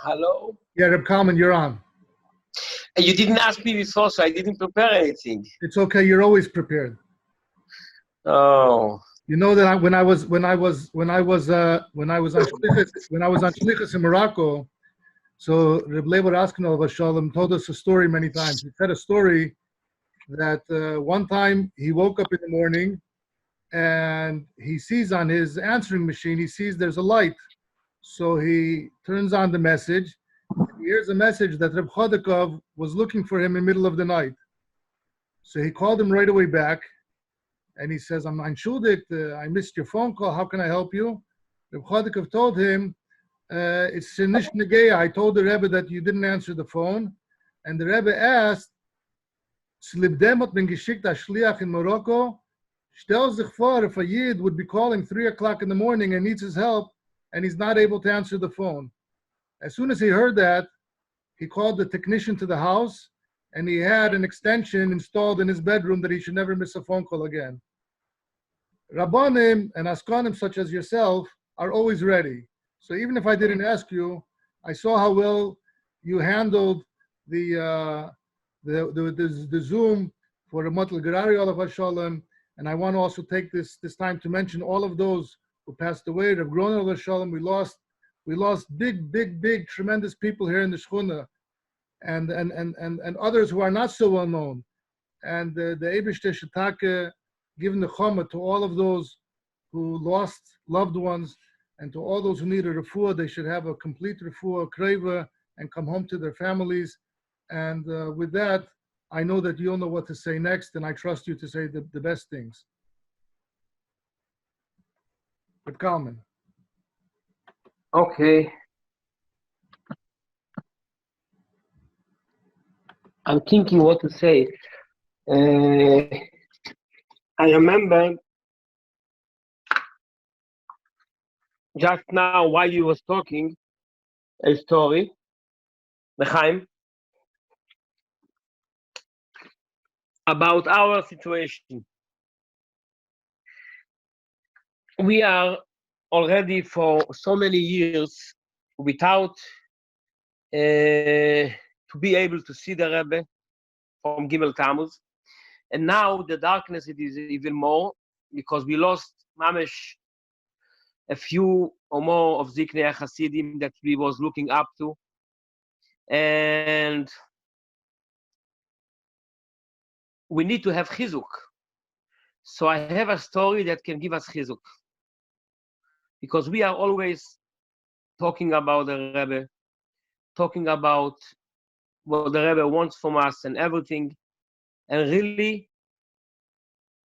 Hello? Yeah, Reb Kalman, you're on. You didn't ask me before, so I didn't prepare anything. It's okay. You're always prepared. Oh. You know that when I was on Shlichus in Morocco, so Reb Leber Askenol Shalom told us a story many times. He said a story that one time he woke up in the morning and he sees on his answering machine, he sees there's a light. So he turns on the message. He hears a message that Reb Chodakov was looking for him in the middle of the night. So he called him right away back. And he says, "I'm schuldig, I missed your phone call. How can I help you?" Reb Chodakov told him, "It's nicht negeya. I told the Rebbe that you didn't answer the phone." And the Rebbe asked, "Slibdem hat ben geschickt a shliach in Morocco. Stell sich vor if a Yid would be calling 3 o'clock in the morning and needs his help, and he's not able to answer the phone." As soon as he heard that, he called the technician to the house, and he had an extension installed in his bedroom that he should never miss a phone call again. Rabbanim and Askanim such as yourself are always ready. So even if I didn't ask you, I saw how well you handled the Zoom for the Motel Gerari Olav Shalom, and I want to also take this time to mention all of those who passed away. Rav Groner Olav Shalom, we lost big, tremendous people here in the Shchuna, and others who are not so well known. And the Eibishter Shetake, given the choma to all of those who lost loved ones, and to all those who need a refuah, they should have a complete refuah, kreva, and come home to their families. And with that, I know that you'll know what to say next, and I trust you to say the best things. But Kalman. Okay. I'm thinking what to say. I remember just now while you was talking a story, the Chaim, about our situation. We are already for so many years without to be able to see the Rebbe from Gimel Tammuz, and now the darkness it is even more because we lost Mamesh a few or more of Ziknei Hasidim that we was looking up to, and we need to have chizuk. So I have a story that can give us chizuk, because we are always talking about the Rebbe, talking about what the Rebbe wants from us and everything, and really,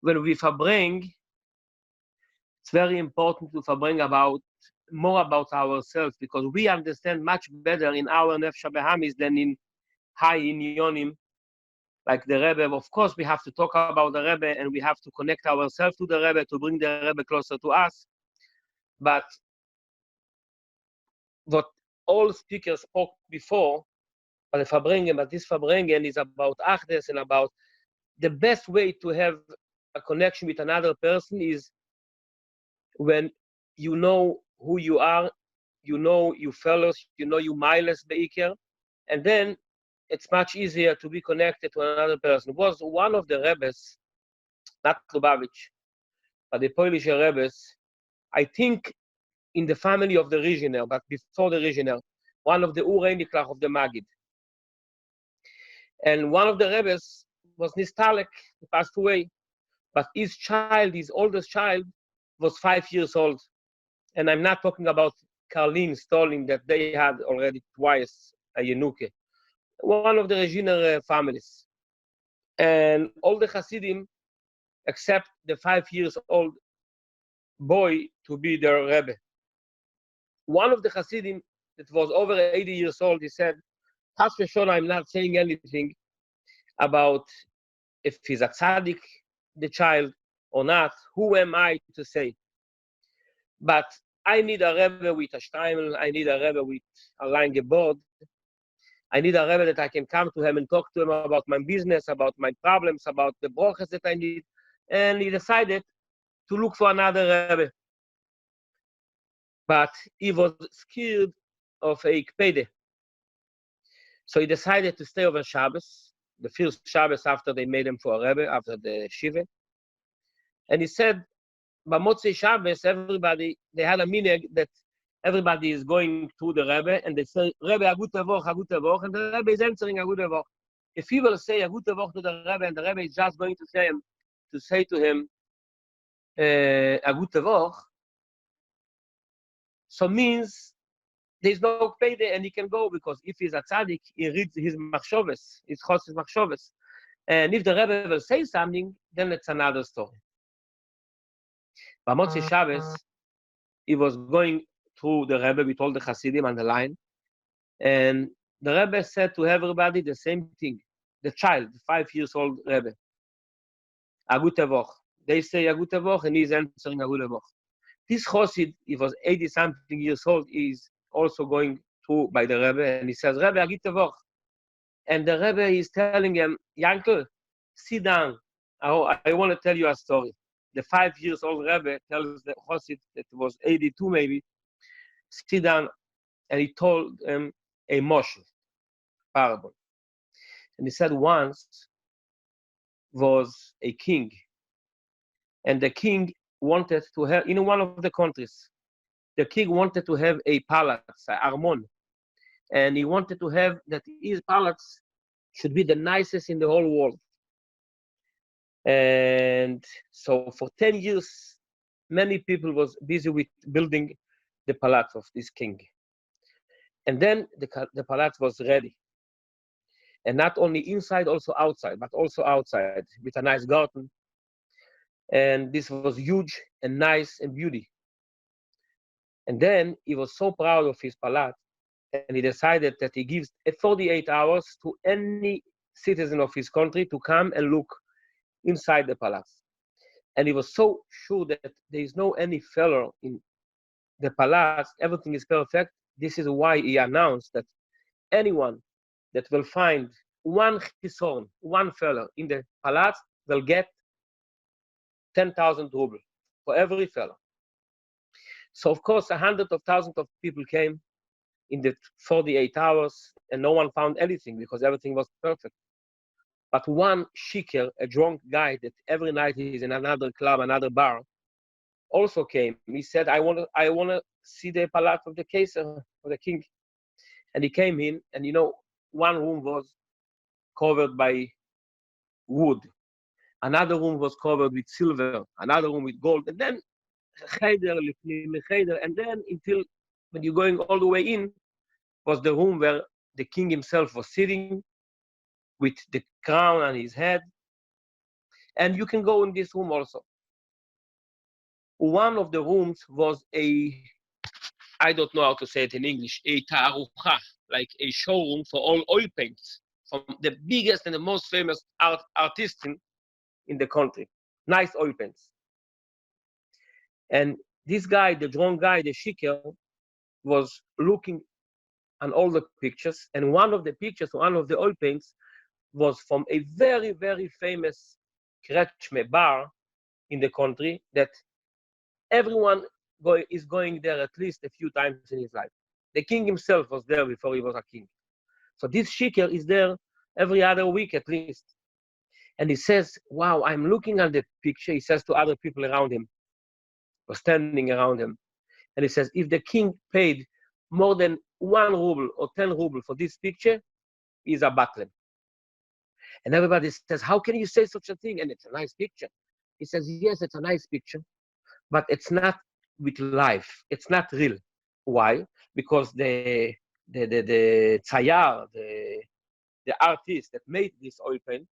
when we Farbrengen, it's very important to Farbrengen about more about ourselves, because we understand much better in our Nefesh Behamis than in high Inyonim, like the Rebbe. Of course, we have to talk about the Rebbe and we have to connect ourselves to the Rebbe to bring the Rebbe closer to us. But what all speakers spoke before, but the Farbrengen, but this Farbrengen is about Achdus and about the best way to have a connection with another person is when you know who you are, you know you fellows, you know you miles beiker, and then it's much easier to be connected to another person. It was one of the Rebbes, not Lubavitch, but the Polish Rebbes, I think in the family of the Rizhiner, but before the Rizhiner, one of the Ureindiklach of the Magid. And one of the Rebbes was Nistalek, he passed away, but his child, his oldest child, was 5 years old. And I'm not talking about Karlin, Stalin, that they had already twice a Yenuke. One of the Rizhiner families. And all the Hasidim, except the 5 years old boy to be their Rebbe. One of the Hasidim that was over 80 years old, he said, Chas v'shon, I'm not saying anything about if he's a tzaddik, the child, or not. Who am I to say? But I need a Rebbe with a Shtiebel, I need a Rebbe with a line gebod. I need a Rebbe that I can come to him and talk to him about my business, about my problems, about the brochas that I need. And he decided to look for another Rebbe. But he was scared of a Ikpede. So he decided to stay over Shabbos, the first Shabbos after they made him for a Rebbe, after the Shiva. And he said, by Motzaei Shabbos, everybody, they had a minhag that everybody is going to the Rebbe, and they say, Rebbe, a good tavoch, and the Rebbe is answering a good tavoch. If he will say a good tavoch to the Rebbe, and the Rebbe is just going to say to him, a good tavoch, so means there's no payday and he can go, because if he's a tzaddik, he reads his machshoves, his chos's machshoves. And if the Rebbe will say something, then it's another story. By Motzaei Shabbos, he was going through the Rebbe with all the Hasidim on the line, and the Rebbe said to everybody the same thing. The child, the 5 years old Rebbe, a good tavoch. They say a good tavoch, and he's answering a good tavoch. This Chosid, he was 80-something years old, is also going through by the Rebbe, and he says, Rebbe, a good tavoch. And the Rebbe is telling him, Yankel, sit down. I want to tell you a story. The 5 years old Rebbe tells the Chosid that was 82 maybe, sit down, and he told him a moshel, parable. And he said once was a king, and the king wanted to have, in one of the countries, the king wanted to have a palace, an armon, and he wanted to have that his palace should be the nicest in the whole world. And so for 10 years, many people was busy with building the palace of this king. And then the palace was ready. And not only inside, also outside, but also outside with a nice garden. And this was huge and nice and beauty. And then he was so proud of his palace, and he decided that he gives 48 hours to any citizen of his country to come and look inside the palace. And he was so sure that there is no any failure in the palace, everything is perfect. This is why he announced that anyone that will find one chison, one fellow in the palace will get 10,000 rubles for every fellow. So of course, hundreds of thousands of people came in the 48 hours, and no one found anything because everything was perfect. But one shiker, a drunk guy that every night he's in another club, another bar, also came. He said, I want to see the palace of the choizer, of the king. And he came in, and one room was covered by wood. Another room was covered with silver, another room with gold, and then cheder, and then until when you're going all the way in, was the room where the king himself was sitting with the crown on his head. And you can go in this room also. One of the rooms was I don't know how to say it in English, a ta'arucha, like a showroom for all oil paints from the biggest and the most famous artists in the country. Nice oil paints. And this guy, the drunk guy, the shiker, was looking on all the pictures. And one of the pictures, one of the oil paints, was from a very, very famous kretschme bar in the country that everyone is going there at least a few times in his life. The king himself was there before he was a king. So this shiker is there every other week at least. And he says, wow, I'm looking at the picture, he says to other people around him, or standing around him. And he says, if the king paid more than 1 ruble or 10 ruble for this picture, he's a butler. And everybody says, how can you say such a thing? And it's a nice picture. He says, yes, it's a nice picture, but it's not with life. It's not real. Why? Because the tzayar, the artist that made this oil paint,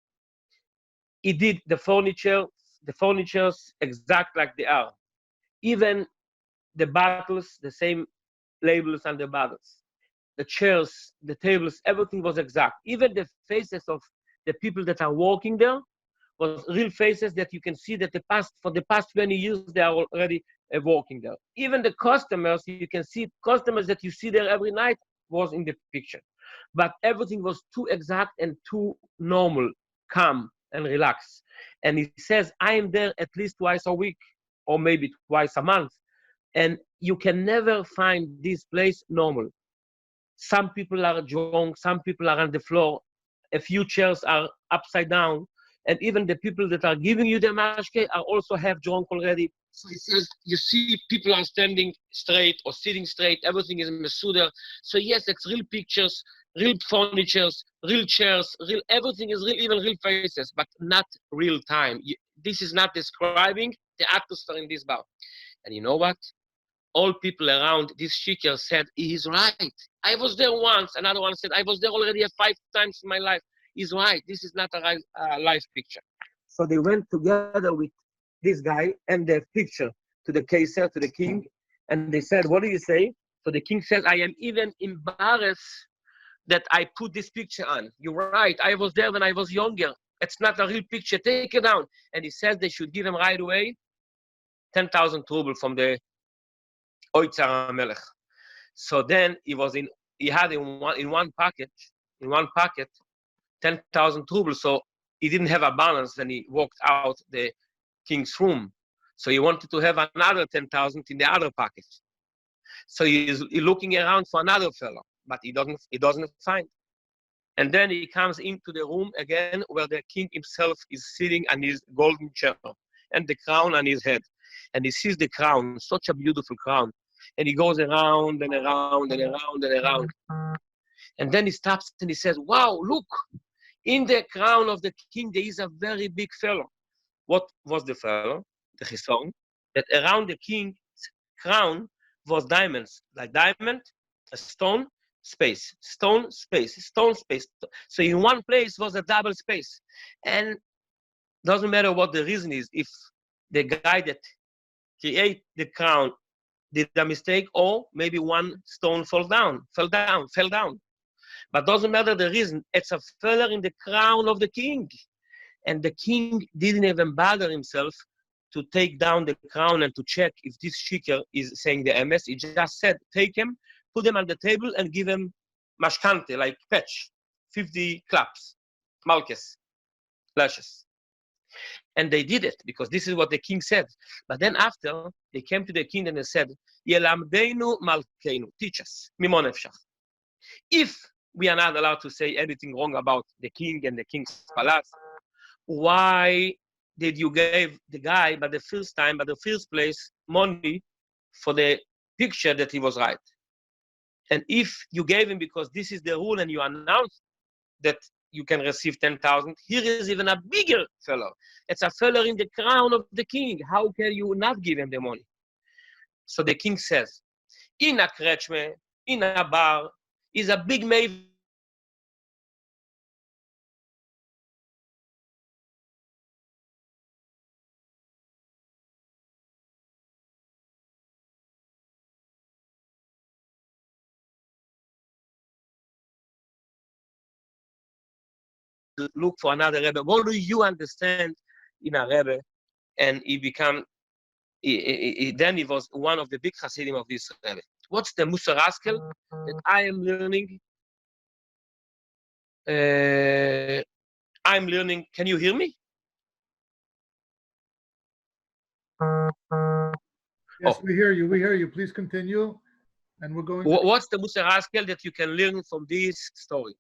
he did the furnitures exact like they are. Even the bottles, the same labels on the bottles. The chairs, the tables, everything was exact. Even the faces of the people that are working there was real faces that you can see that for the past 20 years, they are already working there. Even the customers, you can see customers that you see there every night was in the picture. But everything was too exact and too normal, calm and relaxed. And he says, I am there at least twice a week or maybe twice a month. And you can never find this place normal. Some people are drunk, some people are on the floor, a few chairs are upside down, and even the people that are giving you the mashke are also half drunk already. So he says, you see people are standing straight or sitting straight, everything is mesuder. So yes, it's real pictures, real furnitures, real chairs, real everything is real, even real faces, but not real time. This is not describing the atmosphere in this bar. And you know what? All people around this shiker said, he's right. I was there once. Another one said, I was there already 5 times in my life. He's right. This is not a live picture. So they went together with this guy and the picture to the choizer, to the king. And they said, what do you say? So the king says, I am even embarrassed that I put this picture on. You're right. I was there when I was younger. It's not a real picture. Take it down. And he says they should give him right away 10,000 rubles from the Oitzar Melech. So then he had in one pocket 10,000 rubles. So he didn't have a balance when he walked out the king's room. So he wanted to have another 10,000 in the other pocket. So he's looking around for another fellow, but he doesn't find. And then he comes into the room again where the king himself is sitting on his golden chair and the crown on his head. And he sees the crown, such a beautiful crown. And he goes around and around and around and around. And then he stops and he says, wow, look, in the crown of the king, there is a very big fellow. What was the fellow? The chison. That around the king's crown was diamonds, like diamond, a stone, space, stone, space, stone, space. So in one place was a double space. And doesn't matter what the reason is, if the guy that create the crown did a mistake, or maybe one stone fell down. But doesn't matter the reason. It's a feather in the crown of the king. And the king didn't even bother himself to take down the crown and to check if this shiker is saying the emes. He just said, take him, put him on the table and give him mashkante, like patch, 50 claps, malkes, lashes. And they did it because this is what the king said. But then after, they came to the king and they said, Yelamdeinu malkeinu, teach us, mimon efshach. If we are not allowed to say anything wrong about the king and the king's palace, why did you give the guy, by the first place, money for the picture that he was right? And if you gave him because this is the rule and you announced that you can receive 10,000, here is even a bigger fellow. It's a fellow in the crown of the king. How can you not give him the money? So the king says, in a krechme, in a bar, is a big maid. Look for another Rebbe. What do you understand in a Rebbe? And he became, then he was one of the big Hasidim of this Rebbe. What's the Musar Askel that I am learning? I'm learning. Can you hear me? Yes, we hear you. We hear you. Please continue. And we're going. What's the Musar Askel that you can learn from this story?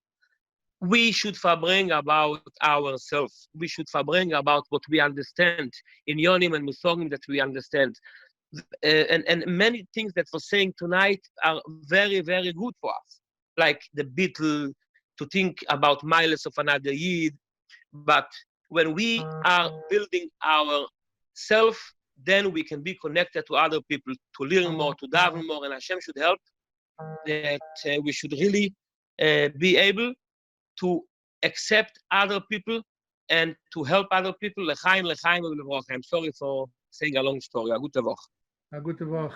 We should farbrengen about ourselves. We should farbrengen about what we understand in Yonim and Musogim that we understand. And many things that we're saying tonight are very, very good for us. Like the Beatle, to think about miles of another Yid. But when we are building ourselves, then we can be connected to other people, to learn more, to daven more, and Hashem should help that we should really be able to accept other people and to help other people. L'chaim, l'chaim, l'chaim. I'm sorry for saying a long story. A gute Woche. A gute Woche.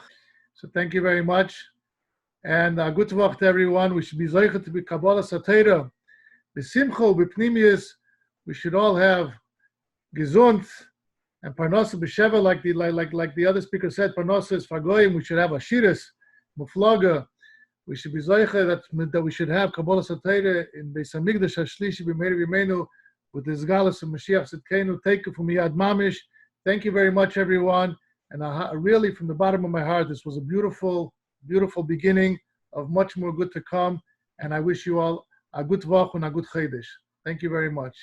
So thank you very much. And a gute Woche to everyone. We should be zeicher to be Kabbalah Satira. B'simcha, b'pnimius, we should all have gesund and parnasa b'sheva, like the other speaker said, parnasa is fagoyim. We should have ashiris, muflaga. We should be zeicher that we should have Kabbalah Satira in Beis Hamikdash Hashlishi b'meir v'meinu with the Zgalas of Mashiach Tzidkenu. Take it from Yad Mamish. Thank you very much, everyone. And really, from the bottom of my heart, this was a beautiful, beautiful beginning of much more good to come. And I wish you all a good Woche and a good Chodesh. Thank you very much.